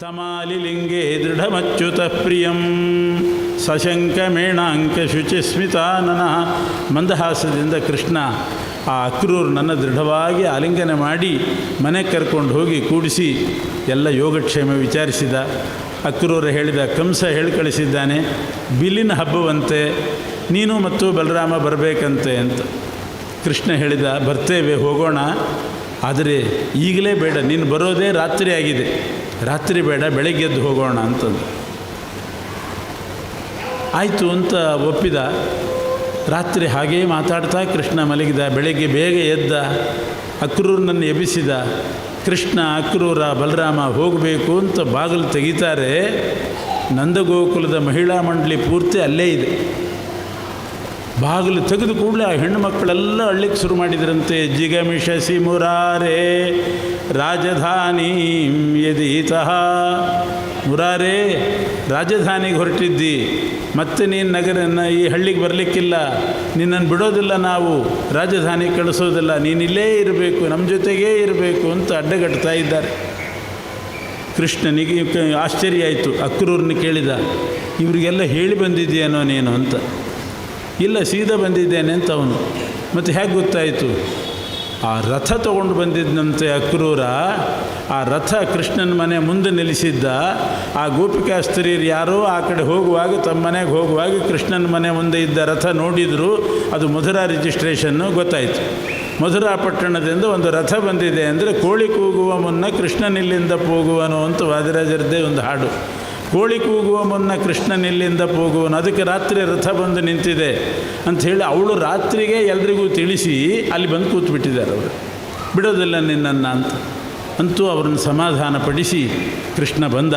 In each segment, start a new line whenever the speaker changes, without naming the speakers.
ತಮಾಲಿಲಿಂಗೇ ದೃಢಮಚ್ಯುತಃ ಪ್ರಿಯಂ ಸಶಂಕಮೇಣಾಂಕ ಶುಚಿಸ್ಮಿತಾನನ. ಮಂದಹಾಸದಿಂದ ಕೃಷ್ಣ ಆ ಅಕ್ರೂರನನ್ನು ದೃಢವಾಗಿ ಆಲಿಂಗನ ಮಾಡಿ ಮನೆಗೆ ಕರ್ಕೊಂಡು ಹೋಗಿ ಕೂಡಿಸಿ ಎಲ್ಲ ಯೋಗಕ್ಷೇಮ ವಿಚಾರಿಸಿದ. ಅಕ್ರೂರ ಹೇಳಿದ, ಕಂಸ ಹೇಳಿ ಕಳಿಸಿದ್ದಾನೆ, ಬಿಲ್ಲಿನ ಹಬ್ಬವಂತೆ ನೀನು ಮತ್ತು ಬಲರಾಮ ಬರಬೇಕಂತೆ ಅಂತ. ಕೃಷ್ಣ ಹೇಳಿದ, ಬರ್ತೇವೆ, ಹೋಗೋಣ, ಆದರೆ ಈಗಲೇ ಬೇಡ, ನೀನು ಬರೋದೇ ರಾತ್ರಿ ಆಗಿದೆ, ರಾತ್ರಿ ಬೇಡ, ಬೆಳಗ್ಗೆದ್ದು ಹೋಗೋಣ ಅಂತಂದು. ಆಯಿತು ಅಂತ ಒಪ್ಪಿದ. ರಾತ್ರಿ ಹಾಗೇ ಮಾತಾಡ್ತಾ ಕೃಷ್ಣ ಮಲಗಿದ. ಬೆಳಗ್ಗೆ ಬೇಗ ಎದ್ದ, ಅಕ್ರೂರನನ್ನು ಎಬ್ಬಿಸಿದ. ಕೃಷ್ಣ, ಅಕ್ರೂರ, ಬಲರಾಮ ಹೋಗಬೇಕು ಅಂತ ಬಾಗಿಲು ತೆಗಿತಾರೆ. ನಂದಗೋಕುಲದ ಮಹಿಳಾ ಮಂಡಳಿ ಪೂರ್ತಿ ಅಲ್ಲೇ ಇದೆ. ಬಾಗಿಲು ತೆಗೆದು ಕೂಡಲೇ ಆ ಹೆಣ್ಣು ಮಕ್ಕಳೆಲ್ಲ ಅಳ್ಳಿಕ್ಕೆ ಶುರು ಮಾಡಿದ್ರಂತೆ. ಜಿಗಮಿಷಸಿ ಮುರಾರೇ ರಾಜಧಾನಿ ಯದೀತಃ. ಮುರಾರೇ, ರಾಜಧಾನಿಗೆ ಹೊರಟಿದ್ದಿ, ಮತ್ತೆ ನೀನು ಈ ಹಳ್ಳಿಗೆ ಬರಲಿಕ್ಕಿಲ್ಲ, ನಿನ್ನನ್ನು ಬಿಡೋದಿಲ್ಲ, ನಾವು ರಾಜಧಾನಿಗೆ ಕಳಿಸೋದಿಲ್ಲ, ನೀನಿಲ್ಲೇ ಇರಬೇಕು, ನಮ್ಮ ಜೊತೆಗೇ ಇರಬೇಕು ಅಂತ ಅಡ್ಡಗಟ್ತಾ ಇದ್ದಾರೆ. ಕೃಷ್ಣನಿಗೆ ಆಶ್ಚರ್ಯ ಆಯಿತು. ಅಕ್ರೂರನ್ನ ಕೇಳಿದ, ಇವರಿಗೆಲ್ಲ ಹೇಳಿ ಬಂದಿದ್ದೀಯನೋ ನೀನು ಅಂತ. ಇಲ್ಲ, ಸೀದಾ ಬಂದಿದ್ದೇನೆ ಅಂತ ಅವನು. ಮತ್ತು ಹೇಗೆ ಗೊತ್ತಾಯಿತು? ಆ ರಥ ತೊಗೊಂಡು ಬಂದಿದ್ದಂತೆ ಅಕ್ರೂರ. ಆ ರಥ ಕೃಷ್ಣನ ಮನೆ ಮುಂದೆ ನಿಲ್ಲಿಸಿದ್ದ. ಆ ಗೋಪಿಕಾಸ್ತ್ರೀಯರು ಯಾರೋ ಆ ಕಡೆ ಹೋಗುವಾಗ, ತಮ್ಮ ಮನೆಗೆ ಹೋಗುವಾಗ ಕೃಷ್ಣನ ಮನೆ ಮುಂದೆ ಇದ್ದ ರಥ ನೋಡಿದರು. ಅದು ಮಧುರಾ ರಿಜಿಸ್ಟ್ರೇಷನ್ನು ಗೊತ್ತಾಯಿತು. ಮಧುರಾ ಪಟ್ಟಣದಿಂದ ಒಂದು ರಥ ಬಂದಿದೆ ಅಂದರೆ, ಕೋಳಿ ಕೂಗುವ ಮುನ್ನ ಕೃಷ್ಣನಿಲ್ಲಿಂದ ಹೋಗುವನು ಅಂತ ವಾದಿರಾಜರದ್ದೇ ಒಂದು ಹಾಡು. ಕೋಳಿ ಕೂಗುವ ಮುನ್ನ ಕೃಷ್ಣನಿಲ್ಲಿಂದ ಹೋಗುವನು, ಅದಕ್ಕೆ ರಾತ್ರಿ ರಥ ಬಂದು ನಿಂತಿದೆ ಅಂಥೇಳಿ ಅವಳು ರಾತ್ರಿಗೆ ಎಲ್ರಿಗೂ ತಿಳಿಸಿ ಅಲ್ಲಿ ಬಂದು ಕೂತ್ಬಿಟ್ಟಿದ್ದಾರೆ. ಅವರು ಬಿಡೋದಿಲ್ಲ ನಿನ್ನನ್ನು ಅಂತ. ಅಂತೂ ಅವ್ರನ್ನ ಸಮಾಧಾನಪಡಿಸಿ ಕೃಷ್ಣ ಬಂದ.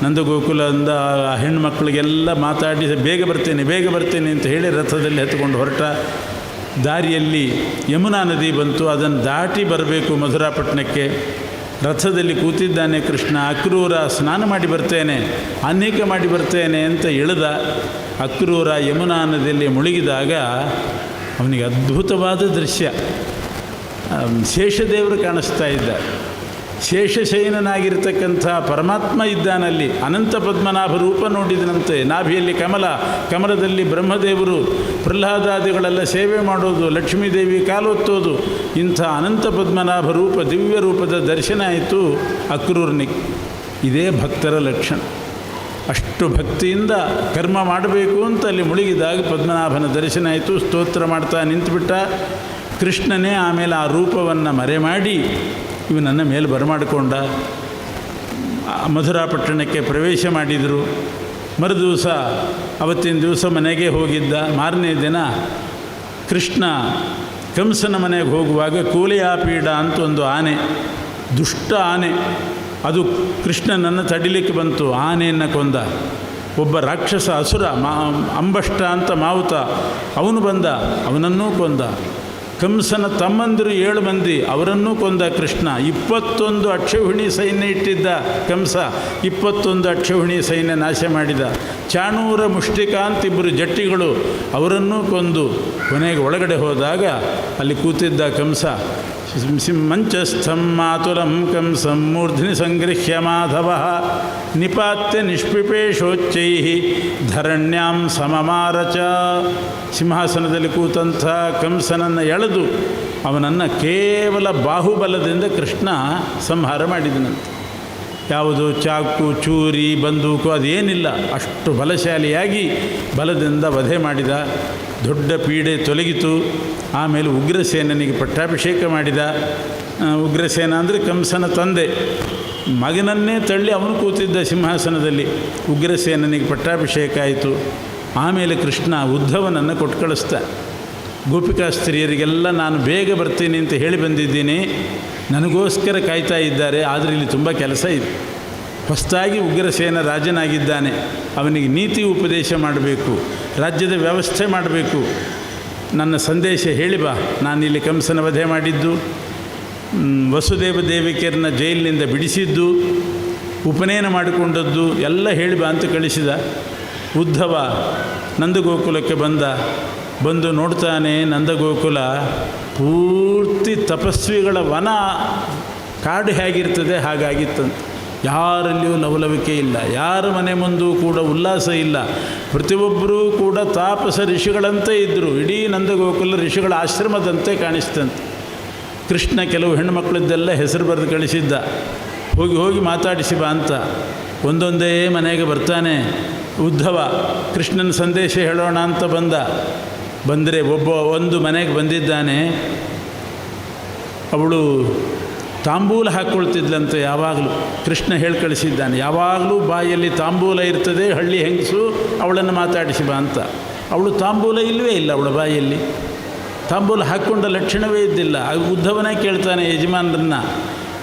ನಂದಗೋಕುಲದಿಂದ ಆ ಹೆಣ್ಮಕ್ಳಿಗೆಲ್ಲ ಮಾತಾಡಿ ಬೇಗ ಬರ್ತೇನೆ ಅಂತ ಹೇಳಿ ರಥದಲ್ಲಿ ಎತ್ಕೊಂಡು ಹೊರಟ. ದಾರಿಯಲ್ಲಿ ಯಮುನಾ ನದಿ ಬಂತು, ಅದನ್ನು ದಾಟಿ ಬರಬೇಕು ಮಧುರಾಪಟ್ಟಣಕ್ಕೆ. ರಥದಲ್ಲಿ ಕೂತಿದ್ದಾನೆ ಕೃಷ್ಣ. ಅಕ್ರೂರ, ಸ್ನಾನ ಮಾಡಿ ಬರ್ತೇನೆ, ಅನೇಕ ಮಾಡಿ ಬರ್ತೇನೆ ಅಂತ ಇಳಿದ. ಅಕ್ರೂರ ಯಮುನಾ ನದಿಯಲ್ಲಿ ಮುಳುಗಿದಾಗ ಅವನಿಗೆ ಅದ್ಭುತವಾದ ದೃಶ್ಯ. ಶೇಷದೇವರು ಕಾಣಿಸ್ತಾ ಇದ್ದ. ಶೇಷಶಯನನಾಗಿರ್ತಕ್ಕಂಥ ಪರಮಾತ್ಮ ಇದ್ದಾನಲ್ಲಿ. ಅನಂತ ಪದ್ಮನಾಭ ರೂಪ ನೋಡಿದನಂತೆ. ನಾಭಿಯಲ್ಲಿ ಕಮಲದಲ್ಲಿ ಬ್ರಹ್ಮದೇವರು, ಪ್ರಹ್ಲಾದಾದಿಗಳೆಲ್ಲ ಸೇವೆ ಮಾಡೋದು, ಲಕ್ಷ್ಮೀದೇವಿ ಕಾಲೊತ್ತೋದು, ಇಂಥ ಅನಂತ ಪದ್ಮನಾಭ ರೂಪ, ದಿವ್ಯ ರೂಪದ ದರ್ಶನ ಆಯಿತು ಅಕ್ರೂರನಿಗೆ. ಇದೇ ಭಕ್ತರ ಲಕ್ಷಣ. ಅಷ್ಟು ಭಕ್ತಿಯಿಂದ ಕರ್ಮ ಮಾಡಬೇಕು ಅಂತ ಅಲ್ಲಿ ಮುಳುಗಿದಾಗ ಪದ್ಮನಾಭನ ದರ್ಶನ ಆಯಿತು. ಸ್ತೋತ್ರ ಮಾಡ್ತಾ ನಿಂತುಬಿಟ್ಟ. ಕೃಷ್ಣನೇ ಆಮೇಲೆ ಆ ರೂಪವನ್ನು ಮರೆ ಮಾಡಿ ಇವನನ್ನು ಮೇಲೆ ಬರಮಾಡಿಕೊಂಡ. ಮಧುರಾಪಟ್ಟಣಕ್ಕೆ ಪ್ರವೇಶ ಮಾಡಿದರು. ಮರುದಿವಸ, ಅವತ್ತಿನ ದಿವಸ ಮನೆಗೆ ಹೋಗಿದ್ದ. ಮಾರನೇ ದಿನ ಕೃಷ್ಣ ಕಂಸನ ಮನೆಗೆ ಹೋಗುವಾಗ ಕೂಲಿಯಾಪೀಡ ಅಂತ ಒಂದು ಆನೆ, ದುಷ್ಟ ಆನೆ, ಅದು ಕೃಷ್ಣನನ್ನು ತಡಿಲಿಕ್ಕೆ ಬಂತು. ಆನೆಯನ್ನು ಕೊಂದ. ಒಬ್ಬ ರಾಕ್ಷಸ ಅಸುರ ಅಂಬಷ್ಟ ಅಂತ ಮಾವುತ, ಅವನು ಬಂದ, ಅವನನ್ನೂ ಕೊಂದ. ಕಂಸನ ತಮ್ಮಂದಿರು 7 ಮಂದಿ, ಅವರನ್ನೂ ಕೊಂದ ಕೃಷ್ಣ. 21 ಅಕ್ಷೌಹಿಣಿ ಸೈನ್ಯ ಇಟ್ಟಿದ್ದ ಕಂಸ, 21 ಅಕ್ಷೌಹಿಣಿ ಸೈನ್ಯ ನಾಶ ಮಾಡಿದ. ಚಾಣೂರ ಮುಷ್ಟಿಕಾಂತ್ ಇಬ್ಬರು ಜಟ್ಟಿಗಳು, ಅವರನ್ನೂ ಕೊಂದು ಕೊನೆಗೆ ಒಳಗಡೆ ಹೋದಾಗ ಅಲ್ಲಿ ಕೂತಿದ್ದ ಕಂಸ. ಮಂಚಸ್ಥಂ ಮಾತುಲಂ ಕಂಸಂ ಮೂರ್ಧ್ನಿ ಸಂಗೃಹ್ಯ ಮಾಧವ ನಿಪಾತ್ಯ ನಿಷ್ಪಿಪೇಶೋಚ್ಚೈ ಧರಣ್ಯಾಂ ಸಮಮಾರಚ. ಸಿಂಹಾಸನದಲ್ಲಿ ಕೂತಂಥ ಕಂಸನನ್ನು ಎಳೆದು ಅವನನ್ನು ಕೇವಲ ಬಾಹುಬಲದಿಂದ ಕೃಷ್ಣ ಸಂಹಾರ ಮಾಡಿದನಂತೆ. ಯಾವುದು ಚಾಕು, ಚೂರಿ, ಬಂದೂಕು ಅದೇನಿಲ್ಲ, ಅಷ್ಟು ಬಲಶಾಲಿಯಾಗಿ ಬಲದಿಂದ ವಧೆ ಮಾಡಿದ. ದೊಡ್ಡ ಪೀಡೆ ತೊಲಗಿತು. ಆಮೇಲೆ ಉಗ್ರಸೇನನಿಗೆ ಪಟ್ಟಾಭಿಷೇಕ ಮಾಡಿದ. ಉಗ್ರಸೇನ ಅಂದರೆ ಕಂಸನ ತಂದೆ. ಮಗನನ್ನೇ ತಳ್ಳಿ ಅವನು ಕೂತಿದ್ದ ಸಿಂಹಾಸನದಲ್ಲಿ. ಉಗ್ರಸೇನನಿಗೆ ಪಟ್ಟಾಭಿಷೇಕ ಆಯಿತು. ಆಮೇಲೆ ಕೃಷ್ಣ ಉದ್ಧವನನ್ನು ಕೊಟ್ಟು ಕಳಿಸ್ತಾ. ಗೋಪಿಕಾಸ್ತ್ರೀಯರಿಗೆಲ್ಲ ನಾನು ಬೇಗ ಬರ್ತೀನಿ ಅಂತ ಹೇಳಿ ಬಂದಿದ್ದೀನಿ, ನನಗೋಸ್ಕರ ಕಾಯ್ತಾ ಇದ್ದಾರೆ, ಆದರೆ ಇಲ್ಲಿ ತುಂಬ ಕೆಲಸ ಇದೆ. ಹೊಸದಾಗಿ ಉಗ್ರಸೇನ ರಾಜನಾಗಿದ್ದಾನೆ, ಅವನಿಗೆ ನೀತಿ ಉಪದೇಶ ಮಾಡಬೇಕು, ರಾಜ್ಯದ ವ್ಯವಸ್ಥೆ ಮಾಡಬೇಕು. ನನ್ನ ಸಂದೇಶ ಹೇಳಿ ಬಾ. ನಾನಿಲ್ಲಿ ಕಂಸನ ವಧೆ ಮಾಡಿದ್ದು, ವಸುದೇವ ದೇವಿಕೆಯರನ್ನ ಜೈಲಿನಿಂದ ಬಿಡಿಸಿದ್ದು, ಉಪನಯನ ಮಾಡಿಕೊಂಡದ್ದು ಎಲ್ಲ ಹೇಳಿ ಬಾ ಅಂತ ಕಳಿಸಿದ. ಉದ್ಧವ ನಂದಗೋಕುಲಕ್ಕೆ ಬಂದು ನೋಡ್ತಾನೆ. ನಂದಗೋಕುಲ ಪೂರ್ತಿ ತಪಸ್ವಿಗಳ ವನ, ಕಾಡು ಹೇಗಿರ್ತದೆ ಹಾಗಾಗಿತ್ತಂತೆ. ಯಾರಲ್ಲಿಯೂ ಲವಲವಿಕೆ ಇಲ್ಲ, ಯಾರ ಮನೆ ಮುಂದೂ ಕೂಡ ಉಲ್ಲಾಸ ಇಲ್ಲ. ಪ್ರತಿಯೊಬ್ಬರೂ ಕೂಡ ತಾಪಸ ಋಷಿಗಳಂತೆ ಇದ್ದರು. ಇಡೀ ನಂದಗೋಕುಲ ಋಷಿಗಳ ಆಶ್ರಮದಂತೆ ಕಾಣಿಸ್ತಂತೆ. ಕೃಷ್ಣ ಕೆಲವು ಹೆಣ್ಣುಮಕ್ಕಳದ್ದೆಲ್ಲ ಹೆಸರು ಬರೆದು ಕಳಿಸಿದ್ದ, ಹೋಗಿ ಹೋಗಿ ಮಾತಾಡಿಸಿ ಬಾ ಅಂತ. ಒಂದೊಂದೇ ಮನೆಗೆ ಬರ್ತಾನೆ ಉದ್ಧವ. ಕೃಷ್ಣನ ಸಂದೇಶ ಹೇಳೋಣ ಅಂತ ಬಂದರೆ ಒಂದು ಮನೆಗೆ ಬಂದಿದ್ದಾನೆ. ಅವಳು ತಾಂಬೂಲ ಹಾಕ್ಕೊಳ್ತಿದ್ಲಂತೆ ಯಾವಾಗಲೂ. ಕೃಷ್ಣ ಹೇಳಿ ಕಳಿಸಿದ್ದಾನೆ, ಯಾವಾಗಲೂ ಬಾಯಲ್ಲಿ ತಾಂಬೂಲ ಇರ್ತದೆ, ಹಳ್ಳಿ ಹೆಂಗಸು, ಅವಳನ್ನು ಮಾತಾಡಿಸಿ ಬಾ ಅಂತ. ಅವಳು ತಾಂಬೂಲ ಇಲ್ಲವೇ ಇಲ್ಲ ಅವಳ ಬಾಯಲ್ಲಿ, ತಾಂಬೂಲ ಹಾಕ್ಕೊಂಡ ಲಕ್ಷಣವೇ ಇದ್ದಿಲ್ಲ. ಉದ್ಧವನೇ ಕೇಳ್ತಾನೆ ಯಜಮಾನರನ್ನು,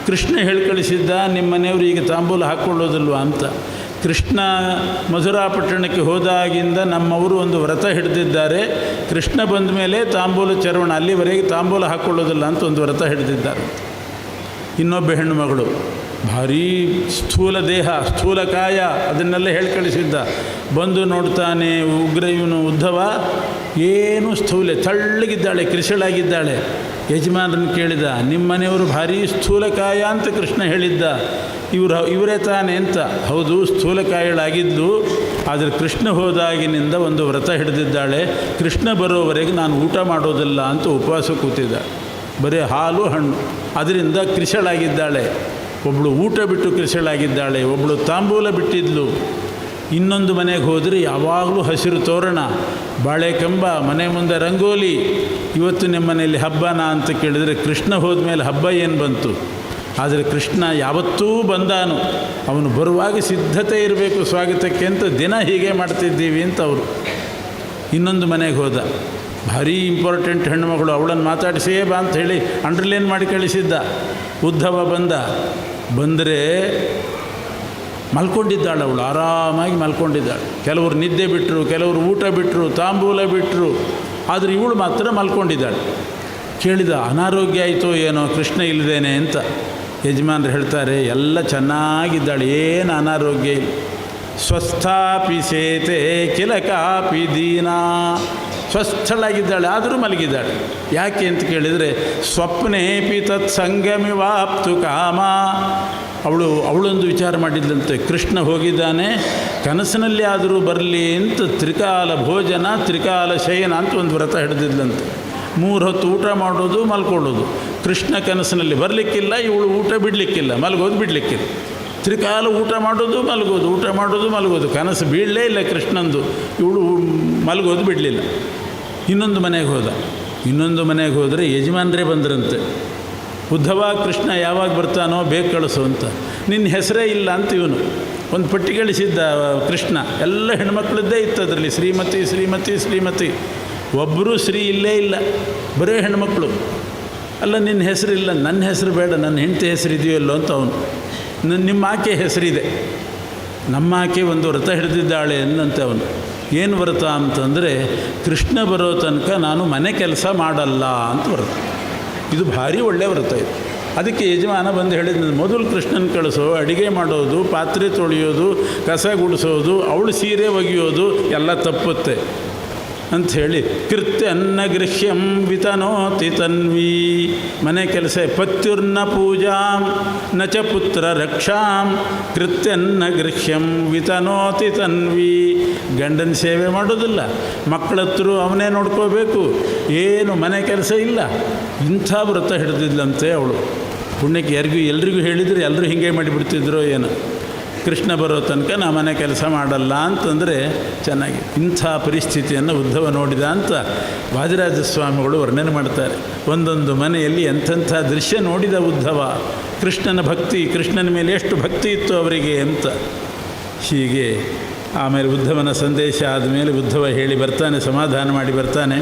ಕೃಷ್ಣ ಹೇಳಿ ಕಳಿಸಿದ್ದ ನಿಮ್ಮ ಮನೆಯವರು ಈಗ ತಾಂಬೂಲ ಹಾಕ್ಕೊಳ್ಳೋದಿಲ್ವಾ ಅಂತ. ಕೃಷ್ಣ ಮಧುರಾಪಟ್ಟಣಕ್ಕೆ ಹೋದಾಗಿಂದ ನಮ್ಮವರು ಒಂದು ವ್ರತ ಹಿಡಿದಿದ್ದಾರೆ, ಕೃಷ್ಣ ಬಂದ ಮೇಲೆ ತಾಂಬೂಲ ಚರವಣ, ಅಲ್ಲಿವರೆಗೆ ತಾಂಬೂಲ ಹಾಕ್ಕೊಳ್ಳೋದಿಲ್ಲ ಅಂತ ಒಂದು ವ್ರತ ಹಿಡಿದಿದ್ದಾರೆ. ಇನ್ನೊಬ್ಬ ಹೆಣ್ಣು ಮಗಳು ಭಾರೀ ಸ್ಥೂಲ ದೇಹ, ಸ್ಥೂಲ ಕಾಯ, ಅದನ್ನೆಲ್ಲ ಹೇಳಿ ಕಳಿಸಿದ್ದ. ಬಂದು ನೋಡ್ತಾನೆ ಇವನು ಉದ್ಧವ, ಏನು ಸ್ಥೂಲೆ, ತಳ್ಳಗಿದ್ದಾಳೆ, ಕೃಷಳಾಗಿದ್ದಾಳೆ. ಯಜಮಾನರನ್ನು ಕೇಳಿದ, ನಿಮ್ಮ ಮನೆಯವರು ಭಾರೀ ಸ್ಥೂಲಕಾಯ ಅಂತ ಕೃಷ್ಣ ಹೇಳಿದ್ದ, ಇವರೇ ತಾನೆ ಅಂತ. ಹೌದು, ಸ್ಥೂಲಕಾಯಳಾಗಿದ್ದು, ಆದರೆ ಕೃಷ್ಣ ಹೋದಾಗಿನಿಂದ ಒಂದು ವ್ರತ ಹಿಡಿದಿದ್ದಾಳೆ, ಕೃಷ್ಣ ಬರೋವರೆಗೆ ನಾನು ಊಟ ಮಾಡೋದಿಲ್ಲ ಅಂತ ಉಪವಾಸ ಕೂತಿದ್ದ, ಬರೀ ಹಾಲು ಹಣ್ಣು, ಅದರಿಂದ ಕೃಷಳಾಗಿದ್ದಾಳೆ. ಒಬ್ಬಳು ಊಟ ಬಿಟ್ಟು ಕೃಷಳಾಗಿದ್ದಾಳೆ, ಒಬ್ಬಳು ತಾಂಬೂಲ ಬಿಟ್ಟಿದ್ಲು. ಇನ್ನೊಂದು ಮನೆಗೆ ಹೋದರೆ ಯಾವಾಗಲೂ ಹಸಿರು ತೋರಣ, ಬಾಳೆಕಂಬ, ಮನೆ ಮುಂದೆ ರಂಗೋಲಿ. ಇವತ್ತು ನಿಮ್ಮ ಮನೆಯಲ್ಲಿ ಹಬ್ಬನಾ ಅಂತ ಕೇಳಿದರೆ ಕೃಷ್ಣ ಹೋದ ಮೇಲೆ ಹಬ್ಬ ಏನು ಬಂತು? ಆದರೆ ಕೃಷ್ಣ ಯಾವತ್ತೂ ಬಂದಾನು, ಅವನು ಬರುವಾಗ ಸಿದ್ಧತೆ ಇರಬೇಕು ಸ್ವಾಗತಕ್ಕೆ ಅಂತ ದಿನ ಹೀಗೆ ಮಾಡ್ತಿದ್ದೀವಿ ಅಂತ ಅವರು. ಇನ್ನೊಂದು ಮನೆಗೆ ಹೋದ, ಭಾರೀ ಇಂಪಾರ್ಟೆಂಟ್ ಹೆಣ್ಣುಮಗಳು, ಅವಳನ್ನು ಮಾತಾಡಿಸೇ ಬಾ ಅಂತ ಹೇಳಿ ಅಂಡರ್ಲೈನ್ ಮಾಡಿ ಕಳಿಸಿದ್ದ. ಉದ್ಧವ ಬಂದರೆ ಮಲ್ಕೊಂಡಿದ್ದಾಳೆ ಅವಳು, ಆರಾಮಾಗಿ ಮಲ್ಕೊಂಡಿದ್ದಾಳೆ. ಕೆಲವರು ನಿದ್ದೆ ಬಿಟ್ಟರು, ಕೆಲವರು ಊಟ ಬಿಟ್ಟರು, ತಾಂಬೂಲ ಬಿಟ್ಟರು, ಆದರೆ ಇವಳು ಮಾತ್ರ ಮಲ್ಕೊಂಡಿದ್ದಾಳೆ. ಕೇಳಿದ, ಅನಾರೋಗ್ಯ ಆಯಿತೋ ಏನೋ ಕೃಷ್ಣ ಇಲ್ಲದೇನೆ ಅಂತ. ಯಜಮಾನರು ಹೇಳ್ತಾರೆ, ಎಲ್ಲ ಚೆನ್ನಾಗಿದ್ದಾಳೆ, ಏನು ಅನಾರೋಗ್ಯ ಇಲ್ಲ. ಸ್ವಸ್ಥಾಪಿ ಸೇತೆ ಕಿಲ ಕಾಪಿ ದೀನಾ, ಸ್ವಸ್ಥಳಾಗಿದ್ದಾಳೆ, ಆದರೂ ಮಲಗಿದ್ದಾಳೆ. ಯಾಕೆ ಅಂತ ಕೇಳಿದರೆ, ಸ್ವಪ್ನೇಪಿ ತತ್ ಸಂಗಮಿವಾಪ್ತು ಕಾಮ. ಅವಳೊಂದು ವಿಚಾರ ಮಾಡಿದ್ದಂತೆ, ಕೃಷ್ಣ ಹೋಗಿದ್ದಾನೆ, ಕನಸಿನಲ್ಲಿ ಆದರೂ ಬರಲಿ ಅಂತ ತ್ರಿಕಾಲ ಭೋಜನ, ತ್ರಿಕಾಲ ಶಯನ ಅಂತ ಒಂದು ವ್ರತ ಹಿಡಿದಿದ್ದಂತೆ. 3 ಹೊತ್ತು ಊಟ ಮಾಡೋದು, ಮಲ್ಕೊಳ್ಳೋದು. ಕೃಷ್ಣ ಕನಸಿನಲ್ಲಿ ಬರಲಿಕ್ಕಿಲ್ಲ, ಇವಳು ಊಟ ಬಿಡಲಿಕ್ಕಿಲ್ಲ, ಮಲಗೋದು ಬಿಡಲಿಕ್ಕಿಲ್ಲ. ತ್ರಿಕಾಲ ಊಟ ಮಾಡೋದು ಮಲಗೋದು, ಊಟ ಮಾಡೋದು ಮಲಗೋದು, ಕನಸು ಬೀಳಲೇ ಇಲ್ಲ ಕೃಷ್ಣಂದು, ಇವಳು ಮಲಗೋದು ಬಿಡಲಿಲ್ಲ. ಇನ್ನೊಂದು ಮನೆಗೆ ಹೋದರೆ ಯಜಮಾನರೇ ಬಂದರಂತೆ. ಉದ್ಧವ, ಕೃಷ್ಣ ಯಾವಾಗ ಬರ್ತಾನೋ ಬೇಗ ಕಳಿಸು ಅಂತ. ನಿನ್ನ ಹೆಸರೇ ಇಲ್ಲ ಅಂತ ಇವನು ಒಂದು ಪಟ್ಟಿ ಕಳಿಸಿದ್ದ ಕೃಷ್ಣ. ಎಲ್ಲ ಹೆಣ್ಮಕ್ಳದ್ದೇ ಇತ್ತು ಅದರಲ್ಲಿ, ಶ್ರೀಮತಿ ಶ್ರೀಮತಿ ಶ್ರೀಮತಿ, ಒಬ್ಬರೂ ಶ್ರೀ ಇಲ್ಲೇ ಇಲ್ಲ, ಬರೀ ಹೆಣ್ಮಕ್ಳು. ಅಲ್ಲ, ನಿನ್ನ ಹೆಸರಿಲ್ಲ, ನನ್ನ ಹೆಸರು ಬೇಡ, ನನ್ನ ಹೆಂಡತಿ ಹೆಸರು ಇದೆಯಲ್ಲೋ ಅಂತ ಅವನು. ನಿಮ್ಮ ಆಕೆ ಹೆಸರಿದೆ, ನಮ್ಮ ಆಕೆ ಒಂದು ವ್ರತ ಹಿಡಿದಿದ್ದಾಳೆ ಅನ್ನಂತೆ ಅವನು. ಏನು ವ್ರತ ಅಂತಂದರೆ, ಕೃಷ್ಣ ಬರೋ ತನಕ ನಾನು ಮನೆ ಕೆಲಸ ಮಾಡಲ್ಲ ಅಂತ ವ್ರತ. ಇದು ಭಾರಿ ಒಳ್ಳೆಯ ವ್ರತ ಇದು. ಅದಕ್ಕೆ ಯಜಮಾನ ಬಂದು ಹೇಳಿದ, ಮೊದಲು ಕೃಷ್ಣನ ಕಳಿಸೋ, ಅಡುಗೆ ಮಾಡೋದು, ಪಾತ್ರೆ ತೊಳೆಯೋದು, ಕಸ ಗುಡಿಸೋದು, ಅವಳು ಸೀರೆ ಒಗೆಯೋದು ಎಲ್ಲ ತಪ್ಪುತ್ತೆ ಅಂಥೇಳಿ, ಕೃತ್ಯನ್ನ ಗೃಹ್ಯಂ ವಿತನೋತಿ ತನ್ವಿ, ಮನೆ ಕೆಲಸ. ಪತ್ಯುರ್ನ ಪೂಜಾಂ ನ ಚ ಪುತ್ರ ರಕ್ಷಾಂ, ಕೃತ್ಯನ್ನ ಗೃಹ್ಯಂ ವಿತನೋತಿ ತನ್ವಿ. ಗಂಡನ ಸೇವೆ ಮಾಡೋದಿಲ್ಲ, ಮಕ್ಕಳ ಹತ್ರ ಅವನೇ ನೋಡ್ಕೋಬೇಕು, ಏನು ಮನೆ ಕೆಲಸ ಇಲ್ಲ. ಇಂಥ ವ್ರತ ಹಿಡಿದಿದ್ಲಂತೆ ಅವಳು. ಪುಣ್ಯಕ್ಕೆ ಎಲ್ರಿಗೂ ಹೇಳಿದರೆ ಎಲ್ಲರೂ ಹೀಗೆ ಮಾಡಿಬಿಡ್ತಿದ್ರೋ ಏನೋ. ಕೃಷ್ಣ ಬರೋ ತನಕ ನಾ ಮನೆ ಕೆಲಸ ಮಾಡಲ್ಲ ಅಂತಂದರೆ ಚೆನ್ನಾಗಿ. ಇಂಥ ಪರಿಸ್ಥಿತಿಯನ್ನು ಉದ್ಧವ ನೋಡಿದ ಅಂತ ವಾದಿರಾಜ ಸ್ವಾಮಿಗಳು ವರ್ಣನೆ ಮಾಡ್ತಾರೆ. ಒಂದೊಂದು ಮನೆಯಲ್ಲಿ ಎಂಥೆಂಥ ದೃಶ್ಯ ನೋಡಿದ ಉದ್ಧವ. ಕೃಷ್ಣನ ಭಕ್ತಿ, ಕೃಷ್ಣನ ಮೇಲೆ ಎಷ್ಟು ಭಕ್ತಿ ಇತ್ತು ಅವರಿಗೆ ಅಂತ. ಹೀಗೆ ಆಮೇಲೆ ಉದ್ಧವನ ಸಂದೇಶ ಆದಮೇಲೆ ಉದ್ಧವ ಹೇಳಿ ಬರ್ತಾನೆ, ಸಮಾಧಾನ ಮಾಡಿ ಬರ್ತಾನೆ.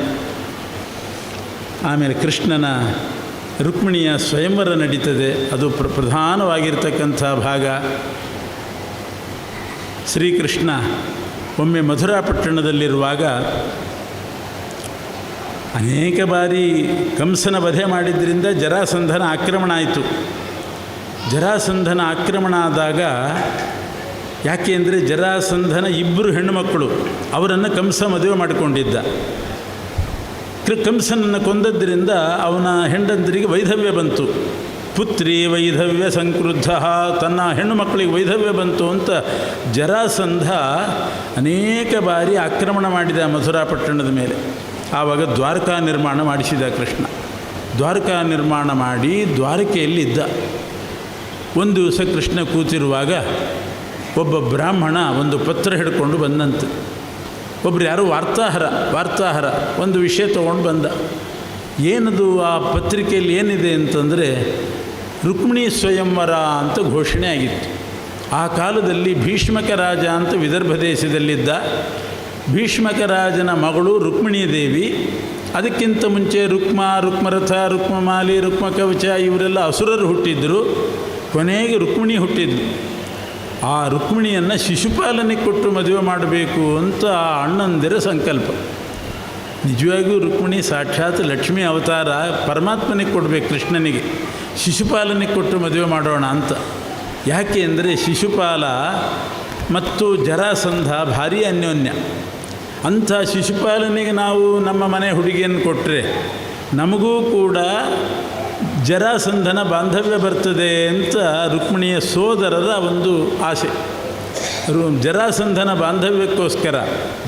ಆಮೇಲೆ ಕೃಷ್ಣನ ರುಕ್ಮಿಣಿಯ ಸ್ವಯಂವರ ನಡೀತದೆ. ಅದು ಪ್ರಧಾನವಾಗಿರ್ತಕ್ಕಂಥ ಭಾಗ. ಶ್ರೀಕೃಷ್ಣ ಒಮ್ಮೆ ಮಧುರಾಪಟ್ಟಣದಲ್ಲಿರುವಾಗ ಅನೇಕ ಬಾರಿ ಕಂಸನ ವಧೆ ಮಾಡಿದ್ದರಿಂದ ಜರಾಸಂಧನ ಆಕ್ರಮಣ ಆಯಿತು. ಜರಾಸಂಧನ ಆಕ್ರಮಣ ಆದಾಗ, ಯಾಕೆ ಅಂದರೆ ಜರಾಸಂಧನ 2 ಹೆಣ್ಣುಮಕ್ಕಳು, ಅವರನ್ನು ಕಂಸ ಮದುವೆ ಮಾಡಿಕೊಂಡಿದ್ದ. ಕಂಸನನ್ನು ಕೊಂದದ್ದರಿಂದ ಅವನ ಹೆಂಡಂದರಿಗೆ ವೈಧವ್ಯ ಬಂತು. ಪುತ್ರಿ ವೈಧವ್ಯ ಸಂಕ್ರುದ್ಧ, ತನ್ನ ಹೆಣ್ಣು ಮಕ್ಕಳಿಗೆ ವೈಧವ್ಯ ಬಂತು ಅಂತ ಜರಾಸಂಧ ಅನೇಕ ಬಾರಿ ಆಕ್ರಮಣ ಮಾಡಿದ ಮಥುರಾ ಪಟ್ಟಣದ ಮೇಲೆ. ಆವಾಗ ದ್ವಾರಕಾ ನಿರ್ಮಾಣ ಮಾಡಿಸಿದ ಕೃಷ್ಣ. ದ್ವಾರಕಾ ನಿರ್ಮಾಣ ಮಾಡಿ ದ್ವಾರಕೆಯಲ್ಲಿದ್ದ. ಒಂದು ದಿವಸ ಕೃಷ್ಣ ಕೂತಿರುವಾಗ ಒಬ್ಬ ಬ್ರಾಹ್ಮಣ ಒಂದು ಪತ್ರ ಹಿಡ್ಕೊಂಡು ಬಂದಂತೆ. ಒಬ್ಬರು ಯಾರೋ ವಾರ್ತಾಹರ ಒಂದು ವಿಷಯ ತೊಗೊಂಡು ಬಂದ. ಏನದು ಆ ಪತ್ರಿಕೆಯಲ್ಲಿ ಏನಿದೆ ಅಂತಂದರೆ, ರುಕ್ಮಿಣಿ ಸ್ವಯಂವರ ಅಂತ ಘೋಷಣೆ ಆಗಿತ್ತು. ಆ ಕಾಲದಲ್ಲಿ ಭೀಷ್ಮಕ ರಾಜ ಅಂತ ವಿದರ್ಭ ದೇಶದಲ್ಲಿದ್ದ. ಭೀಷ್ಮಕ ರಾಜನ ಮಗಳು ರುಕ್ಮಿಣೀ ದೇವಿ. ಅದಕ್ಕಿಂತ ಮುಂಚೆ ರುಕ್ಮರಥ, ರುಕ್ಮಮಾಲಿ, ರುಕ್ಮಕವಚ ಇವರೆಲ್ಲ ಅಸುರರು ಹುಟ್ಟಿದ್ದರು. ಕೊನೆಗೆ ರುಕ್ಮಿಣಿ ಹುಟ್ಟಿದ್ಲು. ಆ ರುಕ್ಮಿಣಿಯನ್ನು ಶಿಶುಪಾಲನಿಗೆ ಕೊಟ್ಟು ಮದುವೆ ಮಾಡಬೇಕು ಅಂತ ಆ ಅಣ್ಣಂದಿರ ಸಂಕಲ್ಪ. ನಿಜವಾಗಿಯೂ ರುಕ್ಮಿಣಿ ಸಾಕ್ಷಾತ್ ಲಕ್ಷ್ಮೀ ಅವತಾರ, ಪರಮಾತ್ಮನಿಗೆ ಕೊಡಬೇಕು ಕೃಷ್ಣನಿಗೆ, ಶಿಶುಪಾಲನಿಗೆ ಕೊಟ್ಟು ಮದುವೆ ಮಾಡೋಣ ಅಂತ. ಯಾಕೆ ಅಂದರೆ ಶಿಶುಪಾಲ ಮತ್ತು ಜರಾಸಂಧ ಭಾರೀ ಅನ್ಯೋನ್ಯ. ಅಂಥ ಶಿಶುಪಾಲನಿಗೆ ನಾವು ನಮ್ಮ ಮನೆ ಹುಡುಗಿಯನ್ನು ಕೊಟ್ಟರೆ ನಮಗೂ ಕೂಡ ಜರಾಸಂಧನ ಬಾಂಧವ್ಯ ಬರ್ತದೆ ಅಂತ ರುಕ್ಮಿಣಿಯ ಸೋದರರ ಒಂದು ಆಸೆ. ಜರಾಸಂಧನ ಬಾಂಧವ್ಯಕ್ಕೋಸ್ಕರ